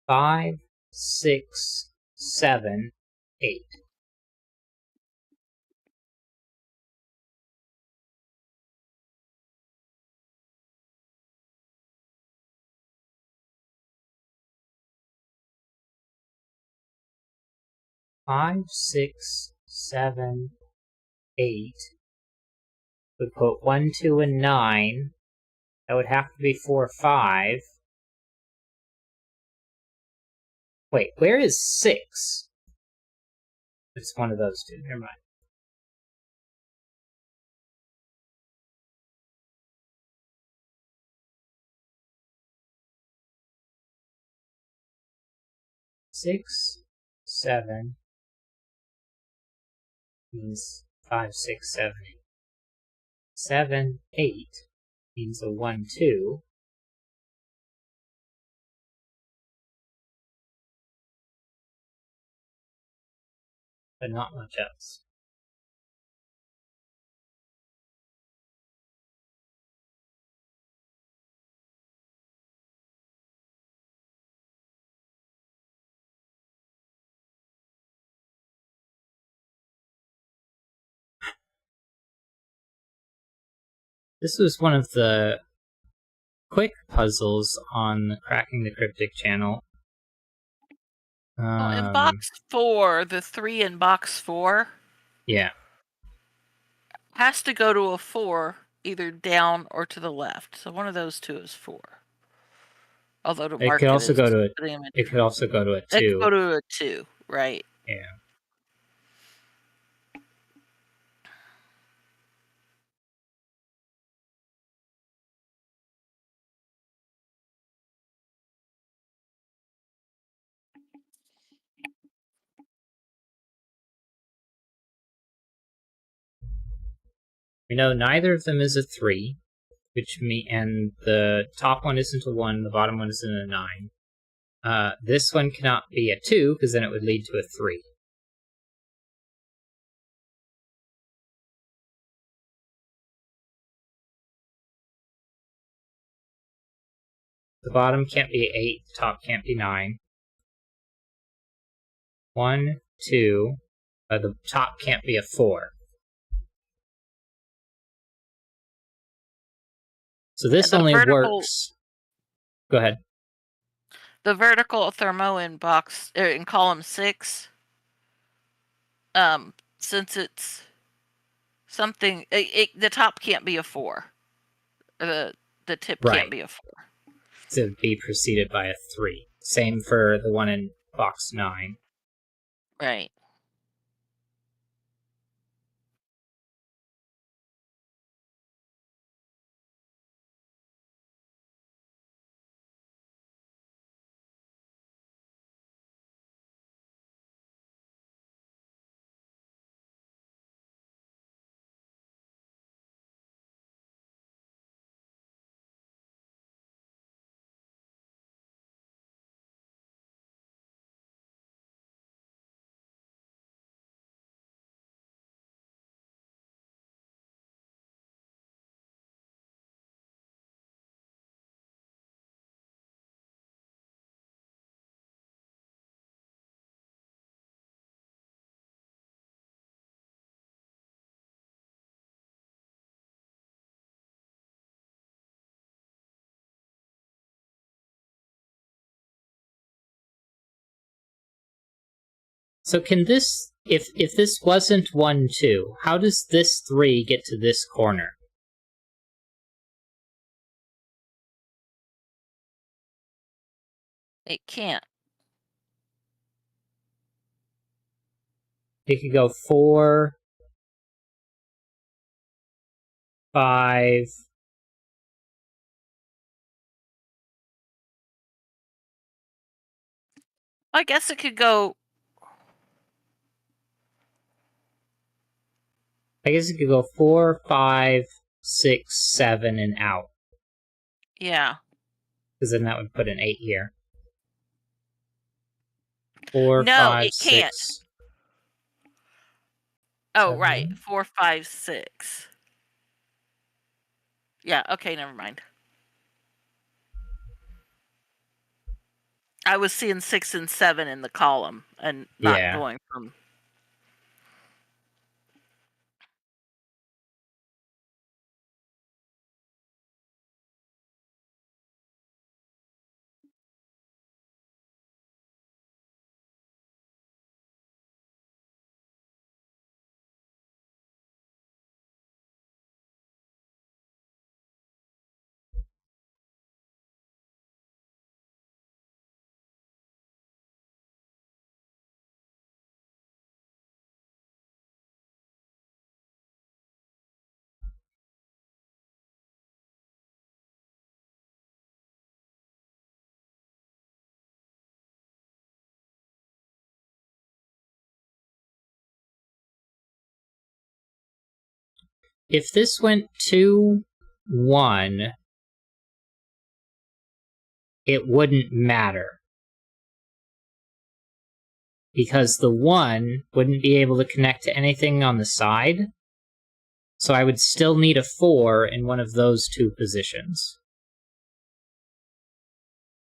Five, 6, 7, 8. Five, 6, 7, 8 would put 1, 2, and 9. That would have to be 4, 5. Wait, where is 6? It's one of those two. Never mind. Six, 7 means 5, 6, 7, 8. 7, 8 means a 1, 2. But not much else. This was one of the quick puzzles on the Cracking the Cryptic channel. Well, in box 4, the 3 in box 4 Yeah. has to go to a 4, either down or to the left. So one of those two is 4. Although to It mark could it also as go to damage. it could also go to a It could 2. go to a 2, right? Yeah. We know neither of them is a 3, and the top one isn't a 1, the bottom one isn't a 9. This one cannot be a 2, because then it would lead to a 3. The bottom can't be 8, the top can't be 9. 1, 2, the top can't be a 4. So this The only vertical works. Go ahead. the vertical thermo in in column 6, since it's something, the top can't be a 4. The tip Right. can't be a 4. To be preceded by a 3. Same for the one in box 9. Right. So can this, if this wasn't 1, 2, how does this 3 get to this corner? It can't. It could go 4, 5. I guess it could go. I guess it could go 4, 5, 6, 7, and out. Yeah. Because then that would put an 8 here. 4, No, 5, it can't. 6. Oh, 7. right. 4, 5, 6. Yeah, okay, never mind. I was seeing 6 and 7 in the column and not going from. If this went 2, 1, it wouldn't matter. Because the 1 wouldn't be able to connect to anything on the side. So I would still need a 4 in one of those two positions.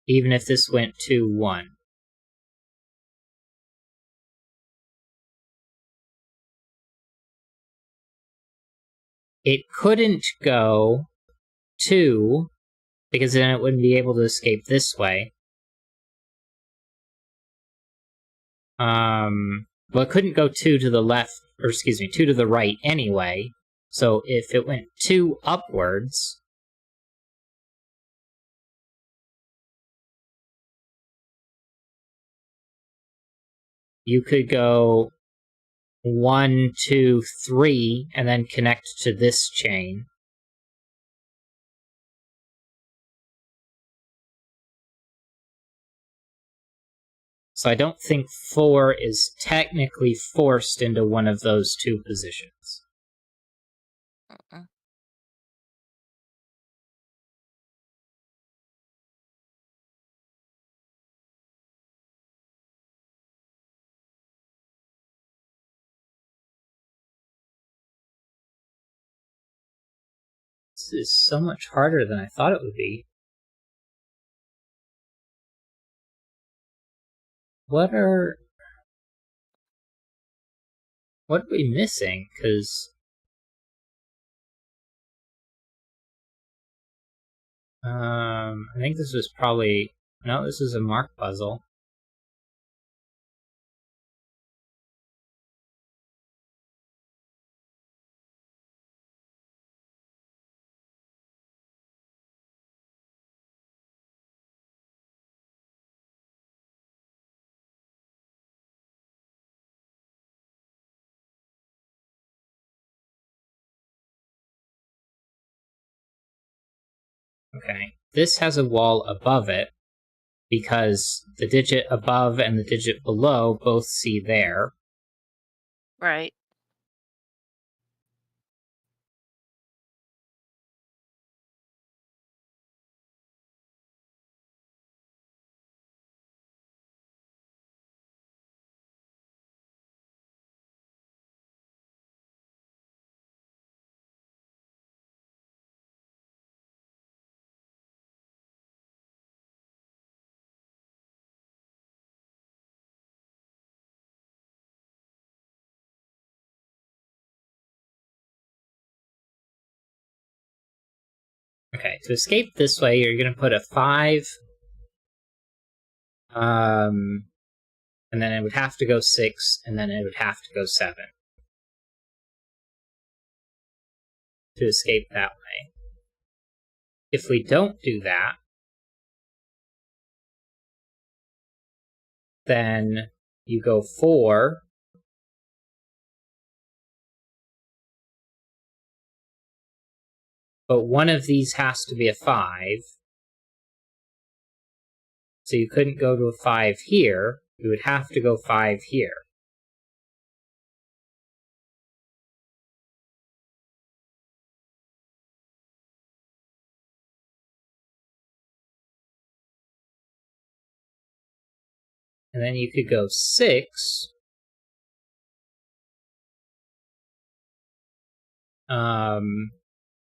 Even if this went 2, 1. It couldn't go 2, because then it wouldn't be able to escape this way. Well, it couldn't go 2 to the left, or excuse me, 2 to the right anyway. So if it went 2 upwards, you could go 1, 2, 3, and then connect to this chain. So I don't think 4 is technically forced into one of those two positions. This is so much harder than I thought it would be. What are we missing? Because I think this was probably no. This is a mark puzzle. Okay, this has a wall above it because the digit above and the digit below both see there. Right. Okay, to escape this way, you're going to put a 5, and then it would have to go 6, and then it would have to go 7 to escape that way. If we don't do that, then you go 4, but one of these has to be a 5. So you couldn't go to a 5 here. You would have to go 5 here. And then you could go 6.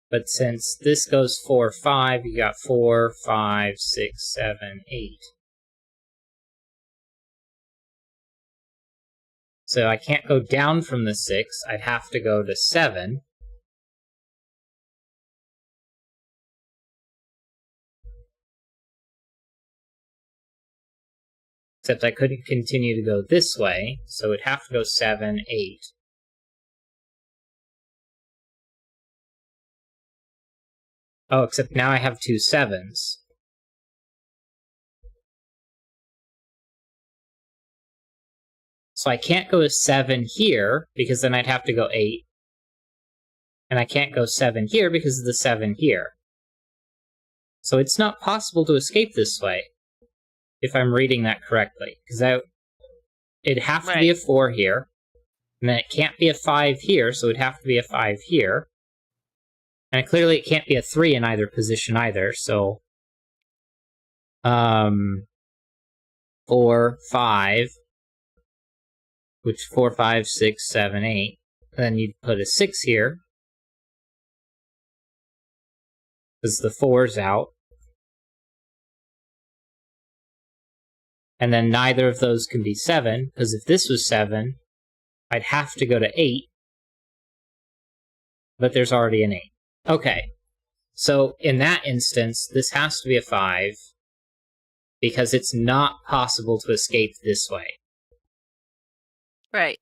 But since this goes 4, 5, you got 4, 5, 6, 7, 8. So I can't go down from the 6, I'd have to go to 7. Except I couldn't continue to go this way, so it'd have to go 7, 8. Oh, except now I have 2 7s. So I can't go 7 here, because then I'd have to go 8. And I can't go 7 here because of the 7 here. So it's not possible to escape this way, if I'm reading that correctly. Because it'd have to be a 4 here, and then it can't be a 5 here, so it'd have to be a 5 here. And clearly it can't be a 3 in either position either, so 4, 5, which 4, 5, 6, 7, 8. Then you'd put a 6 here, because the 4's out. And then neither of those can be 7, because if this was 7, I'd have to go to 8, but there's already an 8. Okay, so in that instance, this has to be a 5, because it's not possible to escape this way. Right.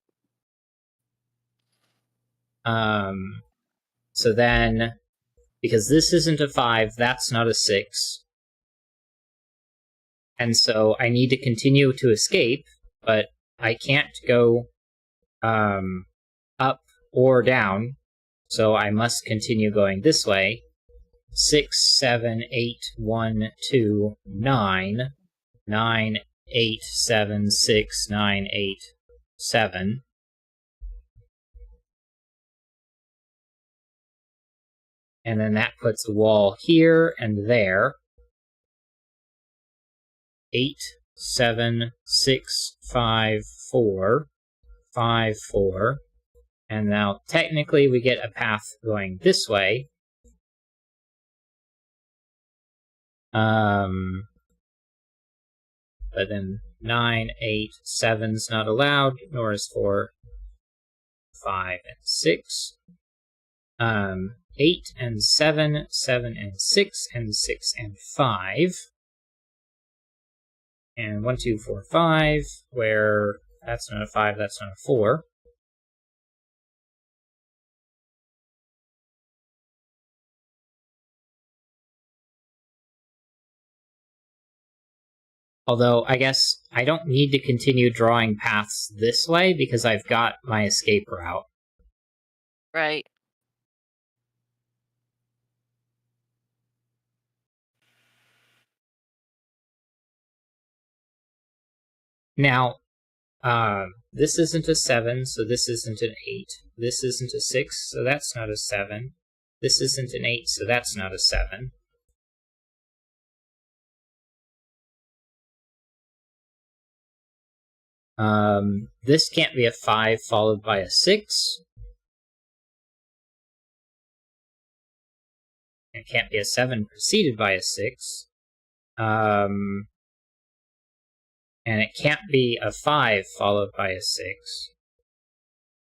So then, because this isn't a 5, that's not a 6. And so I need to continue to escape, but I can't go up or down, so I must continue going this way. 6, 7, 8, 1, 2, 9, 9, 8, 7, 6, 9, 8, 7. And then that puts a wall here and there. 8, 7, 6, 5, 4, 5, 4. And now technically we get a path going this way. But then 9, 8, 7's not allowed, nor is 4, 5, and 6. 8 and 7, 7 and 6, and 6 and 5. And 1, 2, 4, 5, where that's not a 5, that's not a 4. Although, I guess I don't need to continue drawing paths this way because I've got my escape route. Right. Now, this isn't a 7, so this isn't an 8. This isn't a 6, so that's not a 7. This isn't an 8, so that's not a 7. This can't be a 5 followed by a 6. It can't be a 7 preceded by a 6. And it can't be a 5 followed by a 6.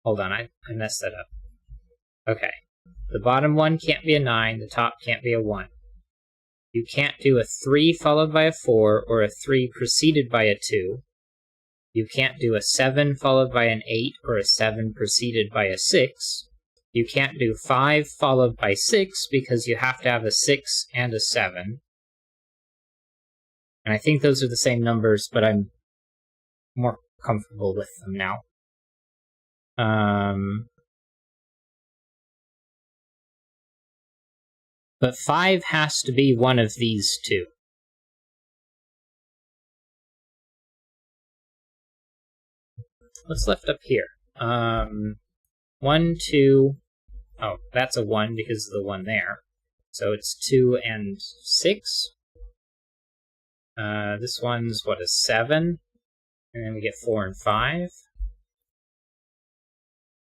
Hold on, I messed that up. Okay. The bottom one can't be a 9, the top can't be a 1. You can't do a 3 followed by a 4, or a 3 preceded by a 2. You can't do a 7 followed by an 8, or a 7 preceded by a 6. You can't do 5 followed by 6, because you have to have a 6 and a 7. And I think those are the same numbers, but I'm more comfortable with them now. But 5 has to be one of these two. Let's lift up here. 1, 2... Oh, that's a 1 because of the 1 there. So it's 2 and 6. This one's, what, a 7? And then we get 4 and 5.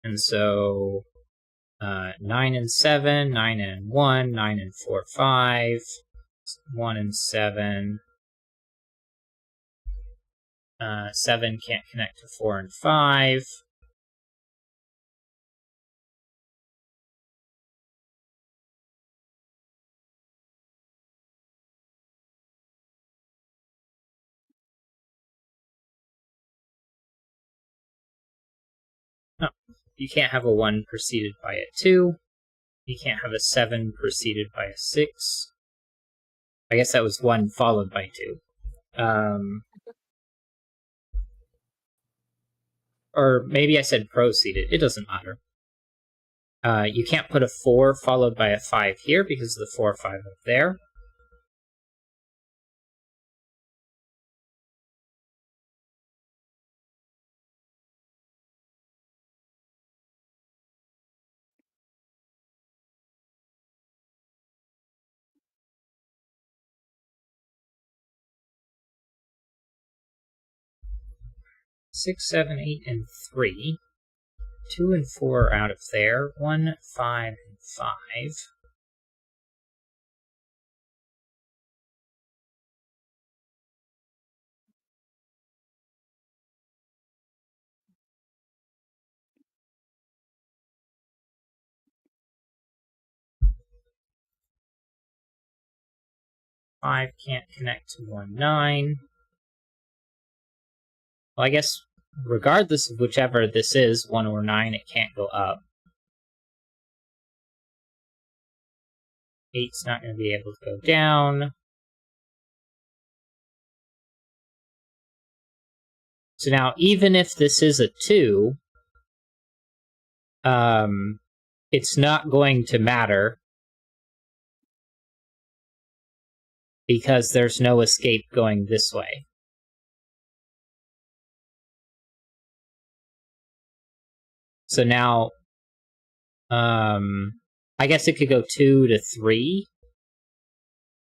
And so 9 and 7, 9 and 1, 9 and 4, 5, 1 and 7. 7 can't connect to 4 and 5. No, you can't have a 1 preceded by a 2. You can't have a 7 preceded by a 6. I guess that was 1 followed by 2. Or maybe I said proceeded. It doesn't matter. You can't put a 4 followed by a 5 here because of the 4 or 5 up there. Six, 7, 8, and 3. 2 and 4 are out of there. 1, 5, and 5. Five can't connect to 1, 9. Well, I guess regardless of whichever this is, 1 or 9, it can't go up. 8's not going to be able to go down. So now, even if this is a 2, it's not going to matter because there's no escape going this way. So now, I guess it could go 2 to 3,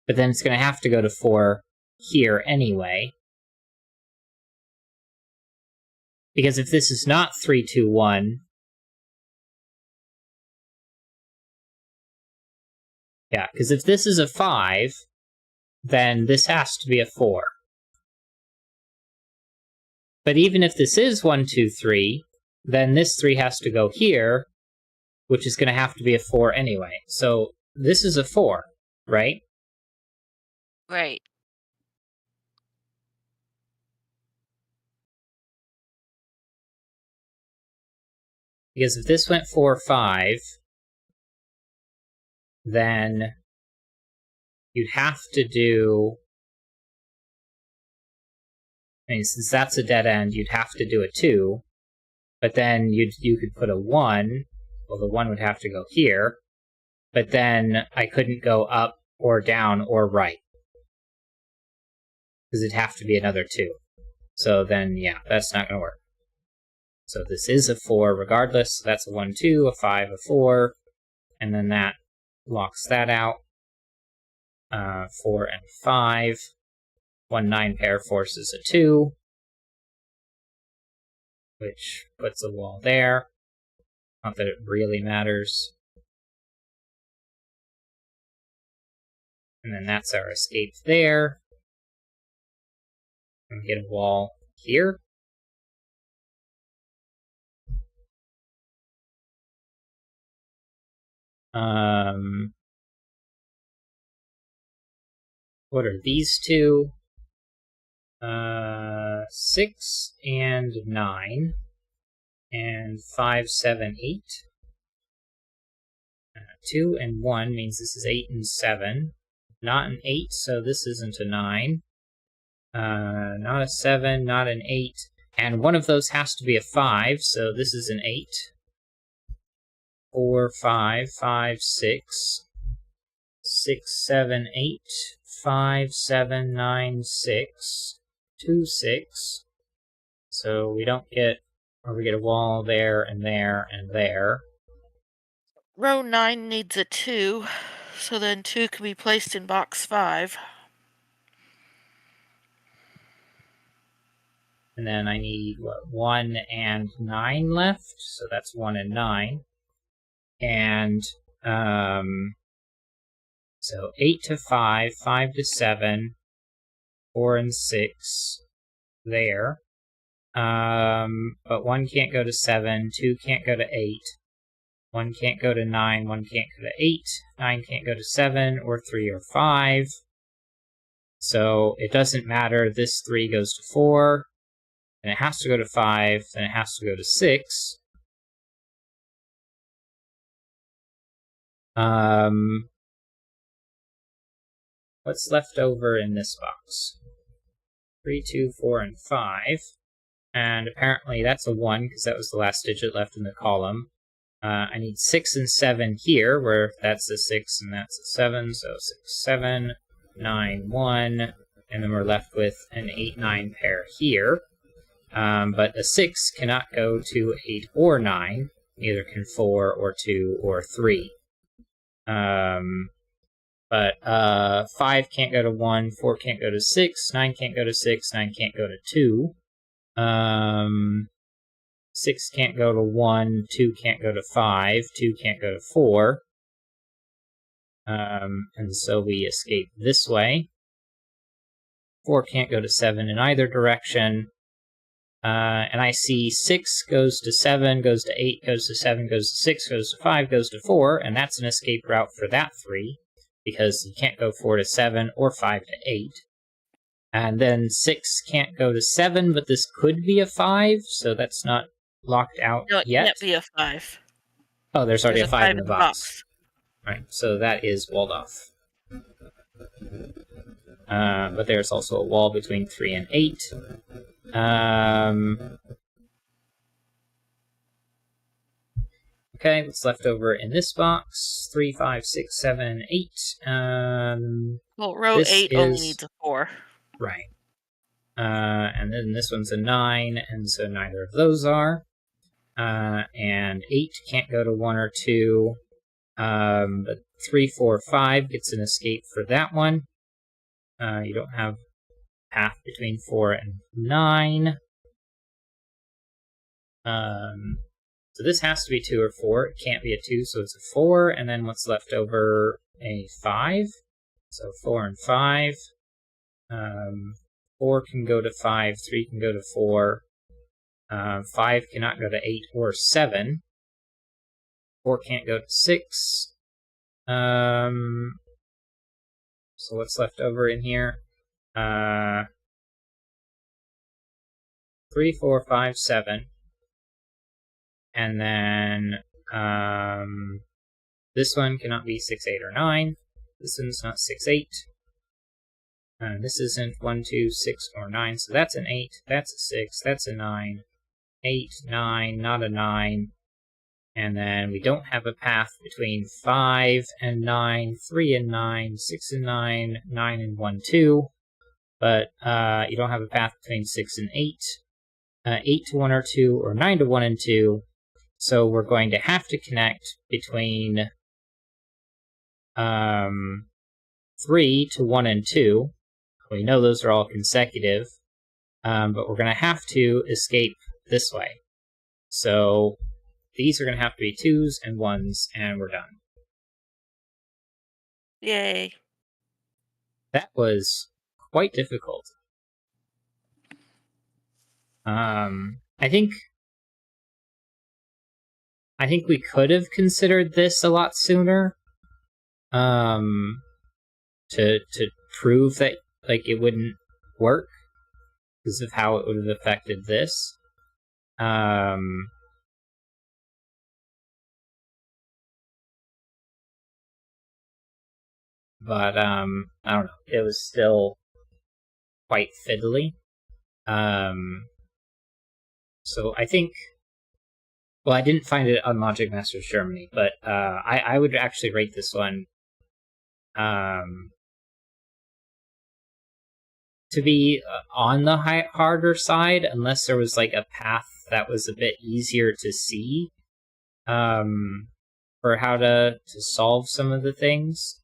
but then it's going to have to go to 4 here anyway. Because if this is not 3, 2, 1, yeah, because if this is a 5, then this has to be a 4. But even if this is 1, 2, 3, then this 3 has to go here, which is going to have to be a 4 anyway. So this is a 4, right? Right. Because if this went 4, 5, then you'd have to do... I mean, since that's a dead end, you'd have to do a 2, but then you could put a 1. Well, the 1 would have to go here, but then I couldn't go up or down or right, because it'd have to be another 2. So then, yeah, that's not going to work. So this is a 4 regardless. So that's a 1, 2, a 5, a 4, and then that locks that out. 4 and 5. 1, 9 pair forces a 2, which puts a wall there. Not that it really matters. And then that's our escape there. And we get a wall here. What are these two? 6 and 9. And 5, 7, 8. 2 and 1 means this is 8 and 7. Not an 8, so this isn't a 9. Not a 7, not an 8. And one of those has to be a 5, so this is an 8. 4, 5, 5, 6. 6, 7, 8. 5, 7, 9, 6. 2, 6. So we don't get, or we get a wall there and there and there. Row 9 needs a 2, so then 2 can be placed in box 5. And then I need, 1 and 9 left, so that's 1 and 9. And, so 8 to 5, 5 to 7, 4 and 6, there. But 1 can't go to 7, 2 can't go to 8, 1 can't go to 9, 1 can't go to 8, 9 can't go to 7, or 3 or 5. So it doesn't matter, this 3 goes to 4, then it has to go to 5, then it has to go to 6. What's left over in this box? 3, 2, 4, and 5. And apparently that's a 1, because that was the last digit left in the column. I need 6 and 7 here, where that's a 6 and that's a 7, so 6, 7, 9, 1, and then we're left with an 8, 9 pair here. But a 6 cannot go to 8 or 9, neither can 4 or 2 or 3. But 5 can't go to 1, 4 can't go to 6, 9 can't go to 6, 9 can't go to 2. 6 can't go to 1, 2 can't go to 5, 2 can't go to 4. And so we escape this way. 4 can't go to 7 in either direction. And I see 6 goes to 7, goes to 8, goes to 7, goes to 6, goes to 5, goes to 4, and that's an escape route for that 3, because you can't go 4 to 7 or 5 to 8. And then 6 can't go to 7, but this could be a 5, so that's not locked out No, it yet. can't be a 5. Oh, there's already There's a 5 in the box. Right, so that is walled off. But there's also a wall between 3 and 8. Okay, what's left over in this box? 3, 5, 6, 7, 8. Well, row 8 only needs a 4. Right. And then this one's a 9, and so neither of those are. And 8 can't go to 1 or 2. But 3, 4, 5 gets an escape for that one. You don't have path between 4 and 9. So this has to be 2 or 4. It can't be a 2, so it's a 4. And then what's left over? A 5. So 4 and 5. 4 can go to 5. 3 can go to 4. 5 cannot go to 8 or 7. 4 can't go to 6. So what's left over in here? 3, 4, 5, 7. And then this one cannot be 6, 8, or 9. This one's not 6, 8. This isn't 1, 2, 6, or 9, so that's an 8. That's a 6. That's a 9. 8, 9, not a 9. And then we don't have a path between 5 and 9, 3 and 9, 6 and 9, 9 and 1, 2. But you don't have a path between 6 and 8, 8 to 1 or 2, or 9 to 1 and 2. So we're going to have to connect between 3 to 1 and 2. We know those are all consecutive, but we're going to have to escape this way. So these are going to have to be 2s and 1s, and we're done. Yay. That was quite difficult. I think we could have considered this a lot sooner. To prove that it wouldn't work because of how it would have affected this. But I don't know. It was still quite fiddly. So I think. Well, I didn't find it on Logic Masters Germany, but I would actually rate this one to be on the harder side, unless there was a path that was a bit easier to see for how to solve some of the things.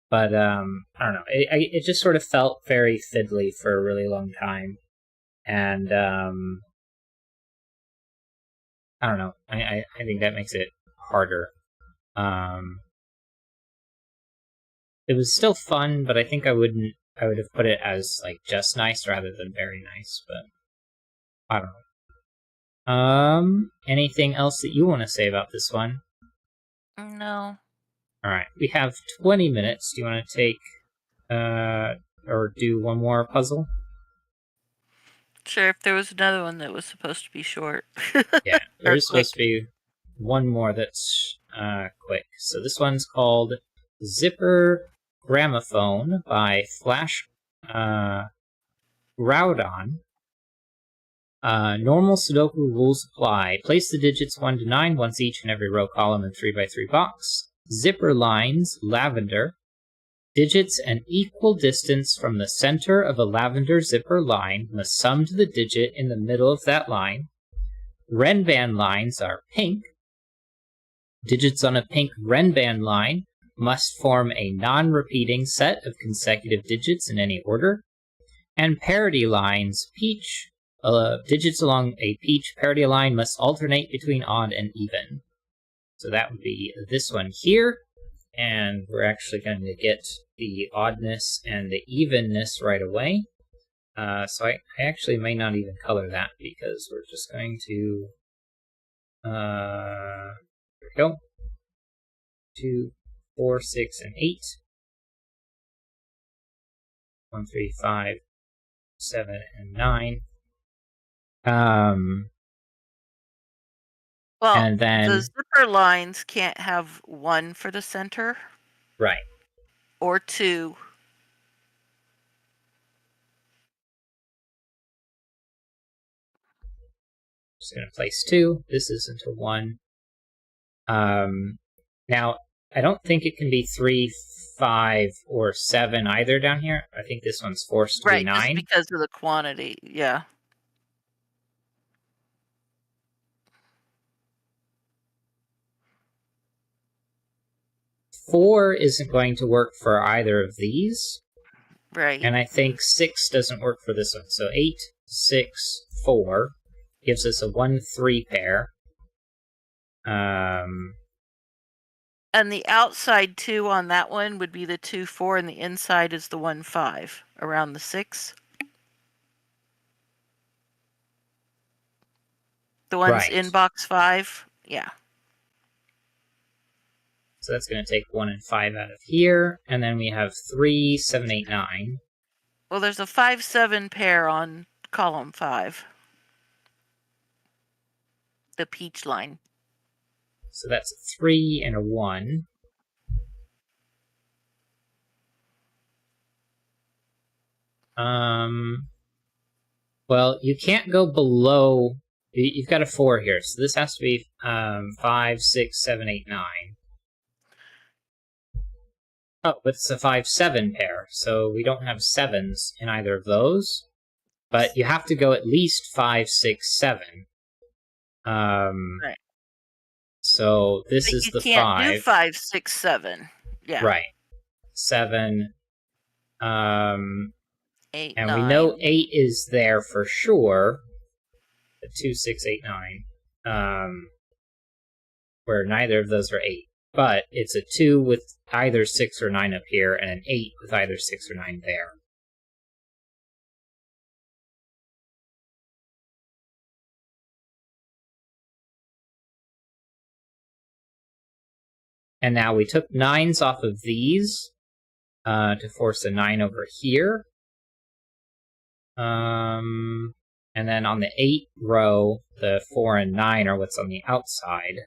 But I don't know. It just sort of felt very fiddly for a really long time, and I don't know. I think that makes it harder. It was still fun, but I think I would have put it as just nice rather than very nice. But I don't know. Anything else that you want to say about this one? No. Alright, we have 20 minutes. Do you want to take, or do one more puzzle? Sure, if there was another one that was supposed to be short. Yeah, there's supposed to be one more that's, quick. So this one's called Zipper Gramophone by Flash, Groudon. Normal Sudoku rules apply. Place the digits 1 to 9 once each in every row, column, and 3x3 box. Zipper lines, lavender. Digits an equal distance from the center of a lavender zipper line must sum to the digit in the middle of that line. Renban lines are pink. Digits on a pink Renban line must form a non-repeating set of consecutive digits in any order. And parity lines, peach. Digits along a peach parity line must alternate between odd and even. So that would be this one here, and we're actually going to get the oddness and the evenness right away. So I actually may not even color that because we're just going to... there we go. 2, 4, 6, and 8. 1, 3, 5, 7, and 9. Well, and then the zipper lines can't have 1 for the center right. or 2. Just going to place 2. This isn't a 1. Now, I don't think it can be 3, 5, or 7 either down here. I think this one's forced to be Right, just 9. because of the quantity, yeah. Four isn't going to work for either of these. Right. And I think 6 doesn't work for this one. So 8, 6, 4 gives us a 1-3 pair. And the outside 2 on that one would be the 2-4, and the inside is the 1-5 around the 6. The ones Right. in box 5, yeah. So that's going to take 1 and 5 out of here. And then we have 3, 7, 8, 9. Well, there's a 5-7 pair on column 5. The peach line. So that's a 3 and a 1. Well, you can't go below. You've got a 4 here, so this has to be 5, 6, 7, 8, 9. Oh, but it's a 5-7 pair, so we don't have 7s in either of those. But you have to go at least 5, 6, 7. Right. So this But is you the can't 5. do 5, 6, 7. Yeah. Right. 7. 8, And 9. we know 8 is there for sure. 2, 6, 8, 9. Where neither of those are 8. But it's a 2 with either 6 or 9 up here, and an 8 with either 6 or 9 there. And now we took 9s off of these to force a 9 over here. And then on the 8 row, the 4 and 9 are what's on the outside.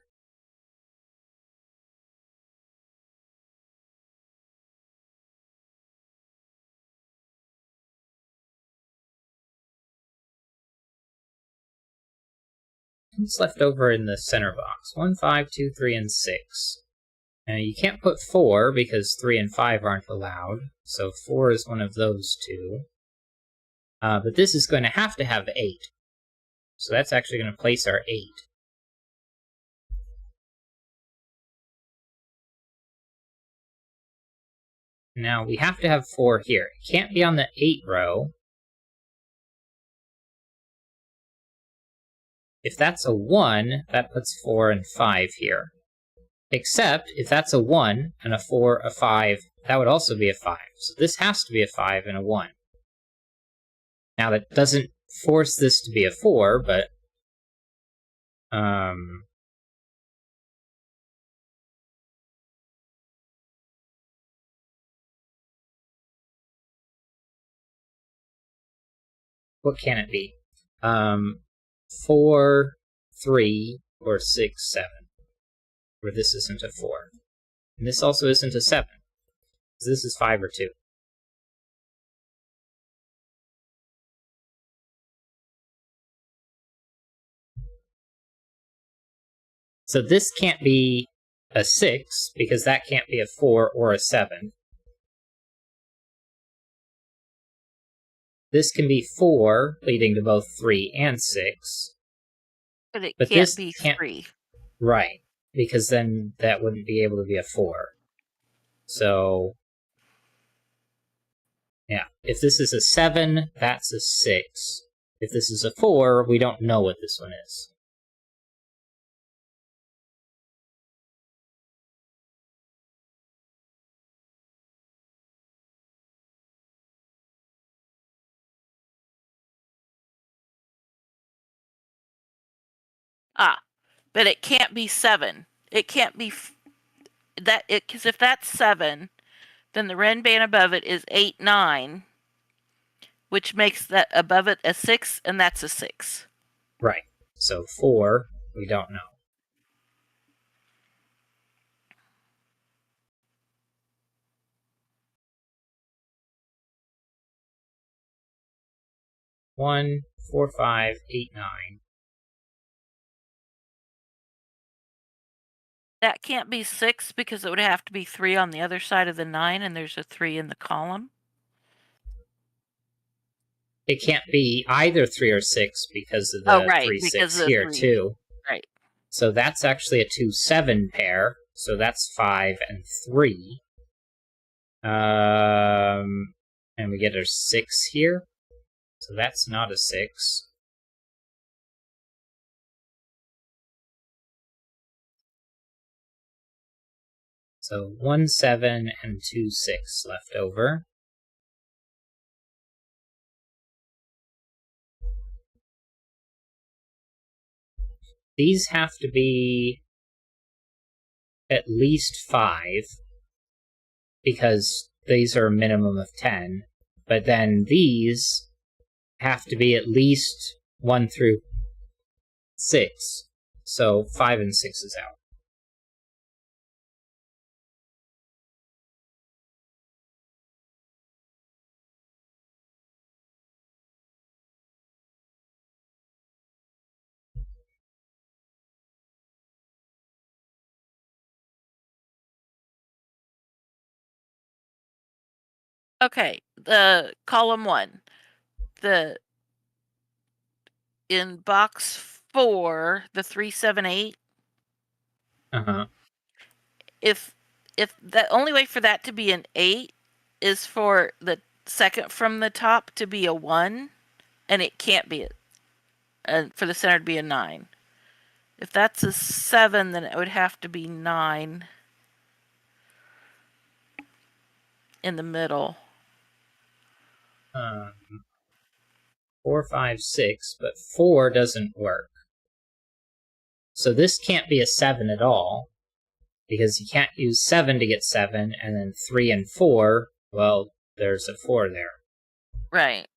What's left over in the center box? 1, 5, 2, 3, and 6. Now you can't put 4 because 3 and 5 aren't allowed, so 4 is one of those two. But this is going to have 8. So that's actually going to place our 8. Now we have to have 4 here. It can't be on the 8 row. If that's a 1, that puts 4 and 5 here. Except, if that's a 1 and a 4, a 5, that would also be a 5. So this has to be a 5 and a 1. Now that doesn't force this to be a 4, but what can it be? 4, 3, or 6, 7. Where this isn't a 4. And this also isn't a 7. So this is 5 or 2. So this can't be a 6, because that can't be a 4 or a 7. This can be 4, leading to both 3 and 6. But it But can't this be can't, 3. Right, because then that wouldn't be able to be a 4. So, yeah, if this is a 7, that's a 6. If this is a 4, we don't know what this one is. Ah, but it can't be 7. It can't be because if that's 7, then the red band above it is 8, 9, which makes that above it a 6, and that's a 6. Right. So 4, we don't know. One, 4, 5, 8, 9. That can't be 6 because it would have to be 3 on the other side of the 9, and there's a 3 in the column. It can't be either 3 or 6 because of the 3, 6 here, 3. too. Right. So that's actually a 2, 7 pair. So that's 5 and 3. And we get our 6 here. So that's not a 6. So 1, 7 and 2, 6 left over. These have to be at least 5, because these are a minimum of 10. But then these have to be at least 1 through 6. So 5 and 6 is out. Okay, the column 1. In box 4, the 3, 7, 8. Uh-huh. If the only way for that to be an 8 is for the second from the top to be a 1, and it can't be for the center to be a 9. If that's a 7, then it would have to be 9 in the middle. 4, 5, 6, but 4 doesn't work. So this can't be a 7 at all, because you can't use 7 to get 7, and then 3 and 4, well, there's a 4 there. Right.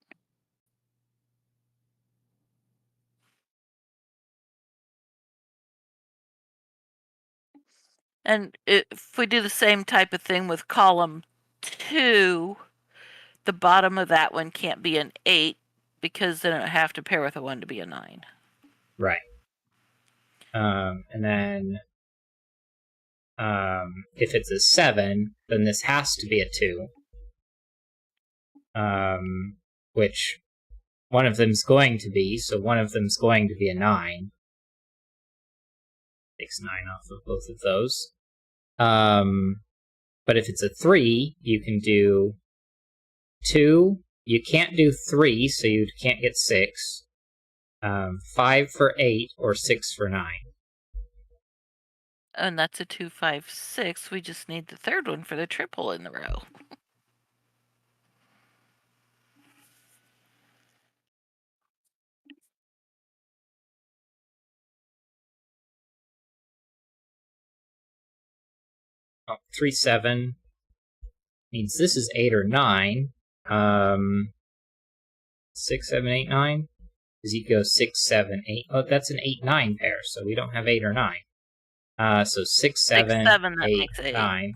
And if we do the same type of thing with column 2, the bottom of that one can't be an 8 because then it would have to pair with a 1 to be a 9. Right. And then if it's a 7, then this has to be a 2. Which one of them's going to be, so one of them's going to be a 9. Takes 9 off of both of those. But if it's a 3, you can do 2. You can't do 3, so you can't get 6. 5 for 8, or 6 for 9. And that's a 2, 5, 6. We just need the third one for the triple in the row. Oh, 3, 7 means this is 8 or 9. 6, 7, 8, 9. Because you go 6, 7, 8. Oh, that's an 8, 9 pair, so we don't have 8 or 9. So 6, 7, 6, 7, that 8, makes 8. 9.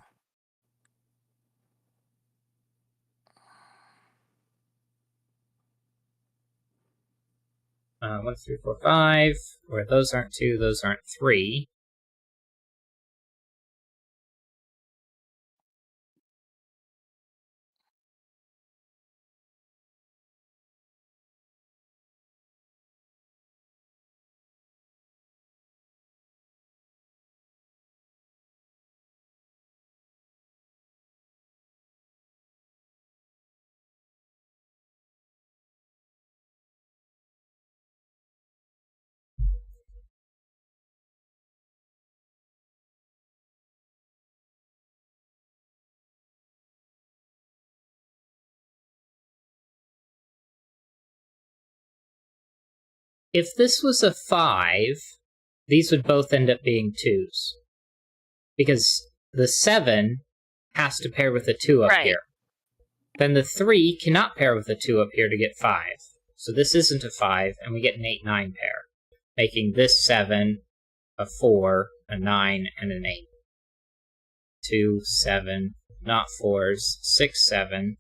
1, 3, 4, 5. Where those aren't 2, those aren't 3. If this was a 5, these would both end up being 2s. Because the 7 has to pair with a 2 up Right. here. Then the 3 cannot pair with a 2 up here to get 5. So this isn't a 5, and we get an 8-9 pair, making this 7 a 4, a 9, and an 8. 2, 7, not 4s, 6, 7,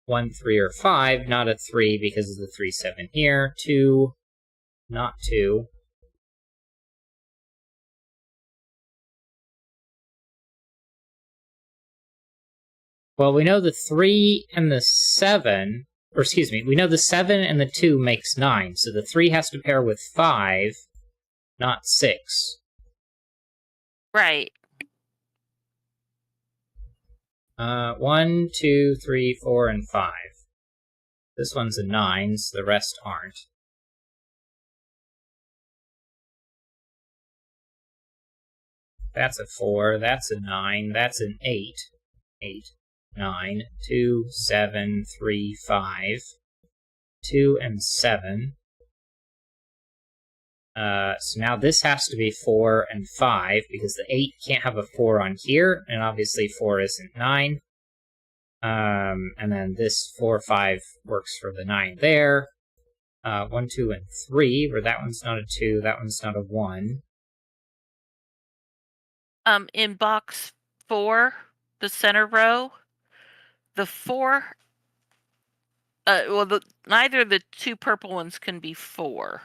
1, 3, or 5, not a 3 because of the 3, 7 here, 2, not 2. Well, we know the 3 and the 7, or excuse me, we know the 7 and the 2 makes 9, so the 3 has to pair with 5, not 6. Right. 1, 2, 3, 4, and 5. This one's a 9, so the rest aren't. That's a 4, that's a 9, that's an 8. 8, 9, 2, 7, 3, 5. 2 and 7. So now this has to be 4 and 5, because the 8 can't have a 4 on here, and obviously 4 isn't 9. And then this 4, 5 works for the 9 there. 1, 2, and 3, where that one's not a 2, that one's not a 1. In box 4, the center row, the 4, neither of the 2 purple ones can be 4.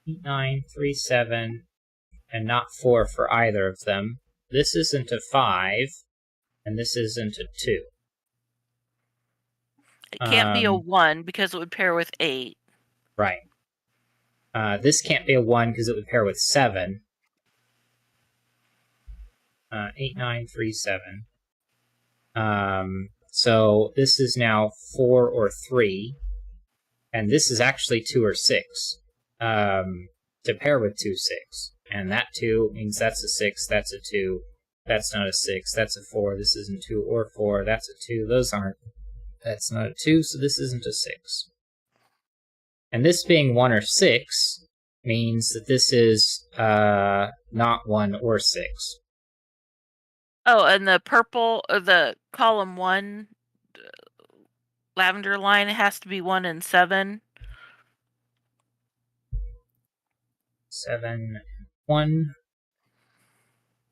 8, 9, 3, 7, and not 4 for either of them. This isn't a 5, and this isn't a 2. It can't be a 1 because it would pair with 8. Right. This can't be a 1 because it would pair with 7. 8, 9, 3, 7. So this is now 4 or 3. And this is actually 2 or 6. To pair with 2, 6. And that 2 means that's a 6, that's a 2. That's not a 6, that's a 4. This isn't 2 or 4. That's a 2. Those aren't. That's not a 2, so this isn't a 6. And this being 1 or 6 means that this is not 1 or 6. Oh, and the purple, the column 1 lavender line has to be 1 and 7. 7, 1.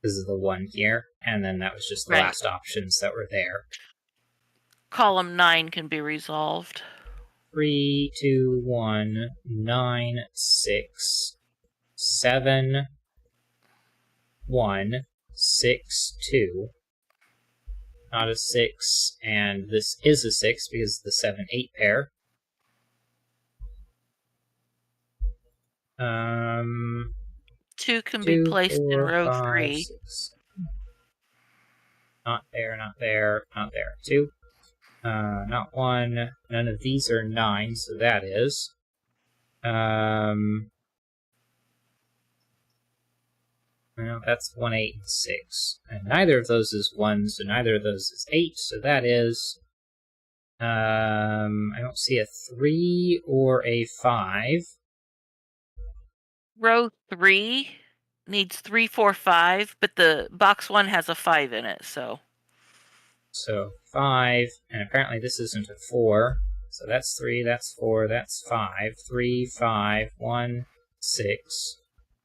This is the 1 here, and then that was just the last options that were there. Column 9 can be resolved. 3, 2, 1, 9, 6, 7, 1, 6, 2. Not a 6, and this is a 6 because of the 7, 8 pair. 2 can be placed 4, in row 5, 3. 6. Not there, not there, not there. 2. Not 1. None of these are 9, so that is. Well, that's 1, 8, and 6. And neither of those is 1, so neither of those is 8, so that is. I don't see a 3 or a 5. Row 3 needs 3, 4, 5, but the box 1 has a 5 in it, so. So 5, and apparently this isn't a 4. So that's 3, that's 4, that's 5. 3, 5, 1, 6.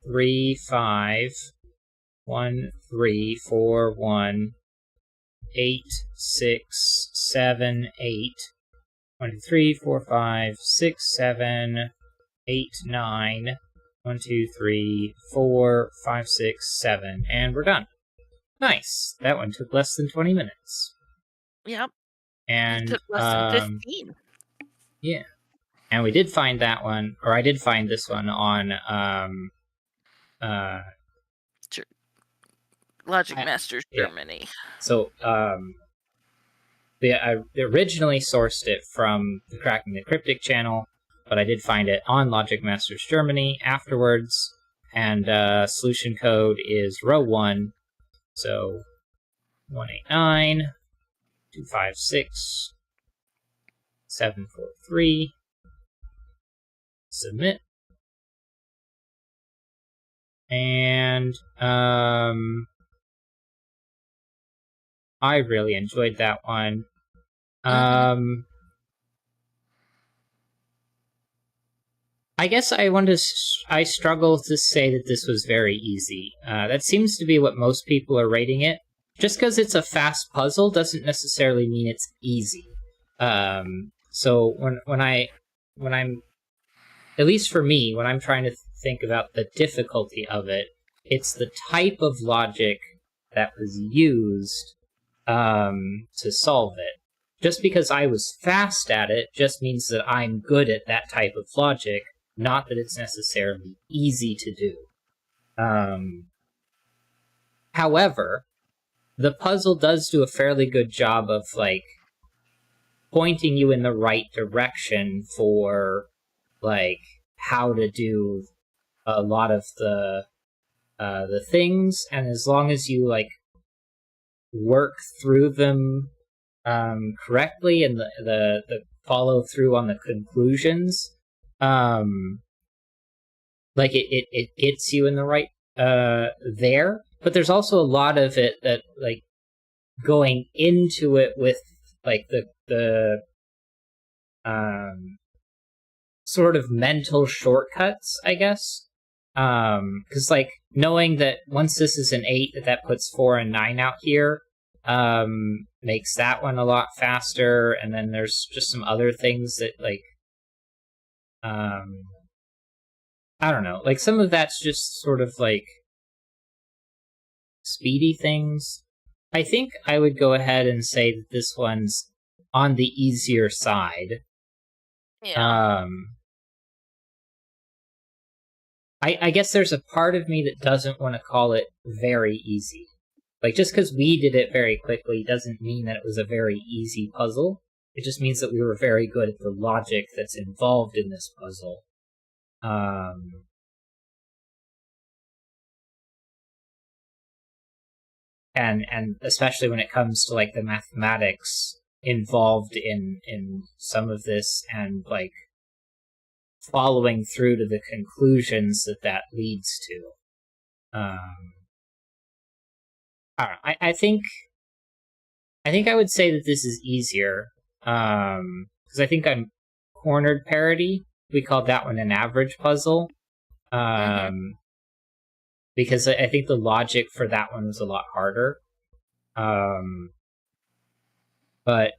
3, 5, 1, 3, 4, 1. 8, 6, 7, 8. 1, 2, 3, 4, 5, 6, 7, 8, 9. 1, 2, 3, 4, 5, 6, 7. And we're done. Nice. That one took less than 20 minutes. Yep. And it took less than 15. Yeah. And we did find that one, or I did find this one on Logic Masters Germany. So I originally sourced it from the Cracking the Cryptic channel, but I did find it on Logic Masters Germany afterwards, and solution code is row 1, so 189 256 743 submit. And I really enjoyed that one. I guess I struggle to say that this was very easy. That seems to be what most people are rating it. Just because it's a fast puzzle doesn't necessarily mean it's easy. So when I'm, at least for me, when I'm trying to think about the difficulty of it, it's the type of logic that was used to solve it. Just because I was fast at it just means that I'm good at that type of logic, not that it's necessarily easy to do. However, the puzzle does do a fairly good job of, like, pointing you in the right direction for, like, how to do a lot of the things, and as long as you, like, work through them correctly and the follow through on the conclusions, like it gets you in the right there. But there's also a lot of it that, like, going into it with, like, the sort of mental shortcuts, I guess. Because, like, knowing that once this is an 8, that puts 4 and 9 out here, makes that one a lot faster. And then there's just some other things that, like, I don't know, like, some of that's just sort of, like, speedy things. I think I would go ahead and say that this one's on the easier side. Yeah. I guess there's a part of me that doesn't want to call it very easy. Like, just because we did it very quickly doesn't mean that it was a very easy puzzle. It just means that we were very good at the logic that's involved in this puzzle. And especially when it comes to, like, the mathematics involved in some of this, and, like, following through to the conclusions that leads to. I don't know. I think I would say that this is easier, because I think on Cornered Parody we called that one an average puzzle, because I think the logic for that one was a lot harder. But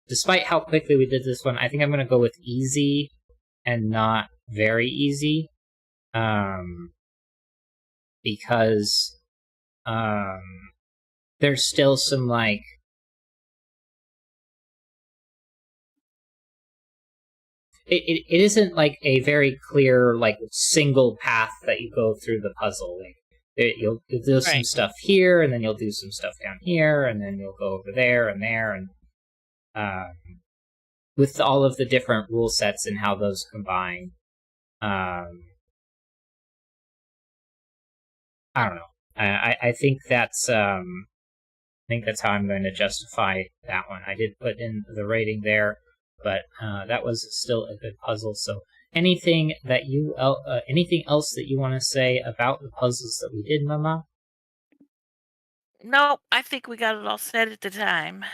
despite how quickly we did this one, I think I'm going to go with easy and not very easy, because there's still some, like, it isn't, like, a very clear, like, single path that you go through the puzzle. Like, you'll do some stuff here, and then you'll do some stuff down here, and then you'll go over there, and with all of the different rule sets and how those combine. I don't know. I think that's how I'm going to justify that one. I did put in the rating there, but that was still a good puzzle. So, anything else that you want to say about the puzzles that we did, Mama? No, I think we got it all set at the time.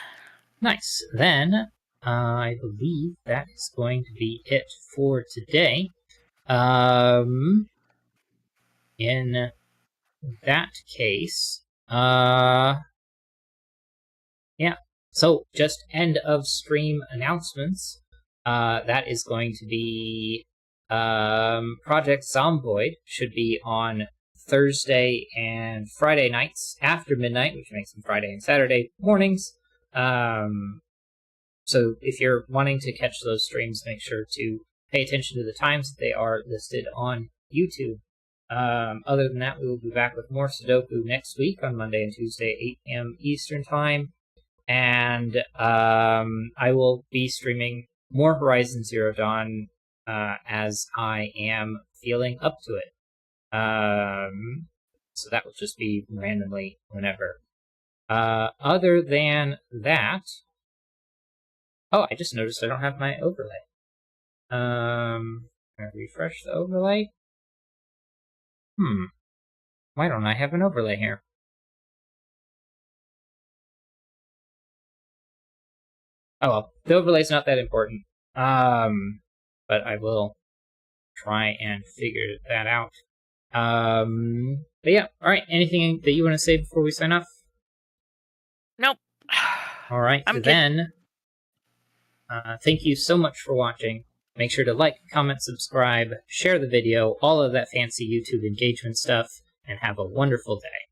Nice. Then I believe that is going to be it for today. In that case, yeah. So, just end of stream announcements. That is going to be Project Zomboid should be on Thursday and Friday nights after midnight, which makes them Friday and Saturday mornings. So if you're wanting to catch those streams, make sure to pay attention to the times that they are listed on YouTube. Other than that, we will be back with more Sudoku next week on Monday and Tuesday, 8 p.m. Eastern Time. And I will be streaming more Horizon Zero Dawn as I am feeling up to it. So that will just be randomly whenever. Other than that... Oh, I just noticed I don't have my overlay. Gonna refresh the overlay. Why don't I have an overlay here? Oh well, the overlay's not that important. But I will try and figure that out. But yeah, alright, anything that you want to say before we sign off? Nope. Alright, I'm then, thank you so much for watching. Make sure to like, comment, subscribe, share the video, all of that fancy YouTube engagement stuff, and have a wonderful day.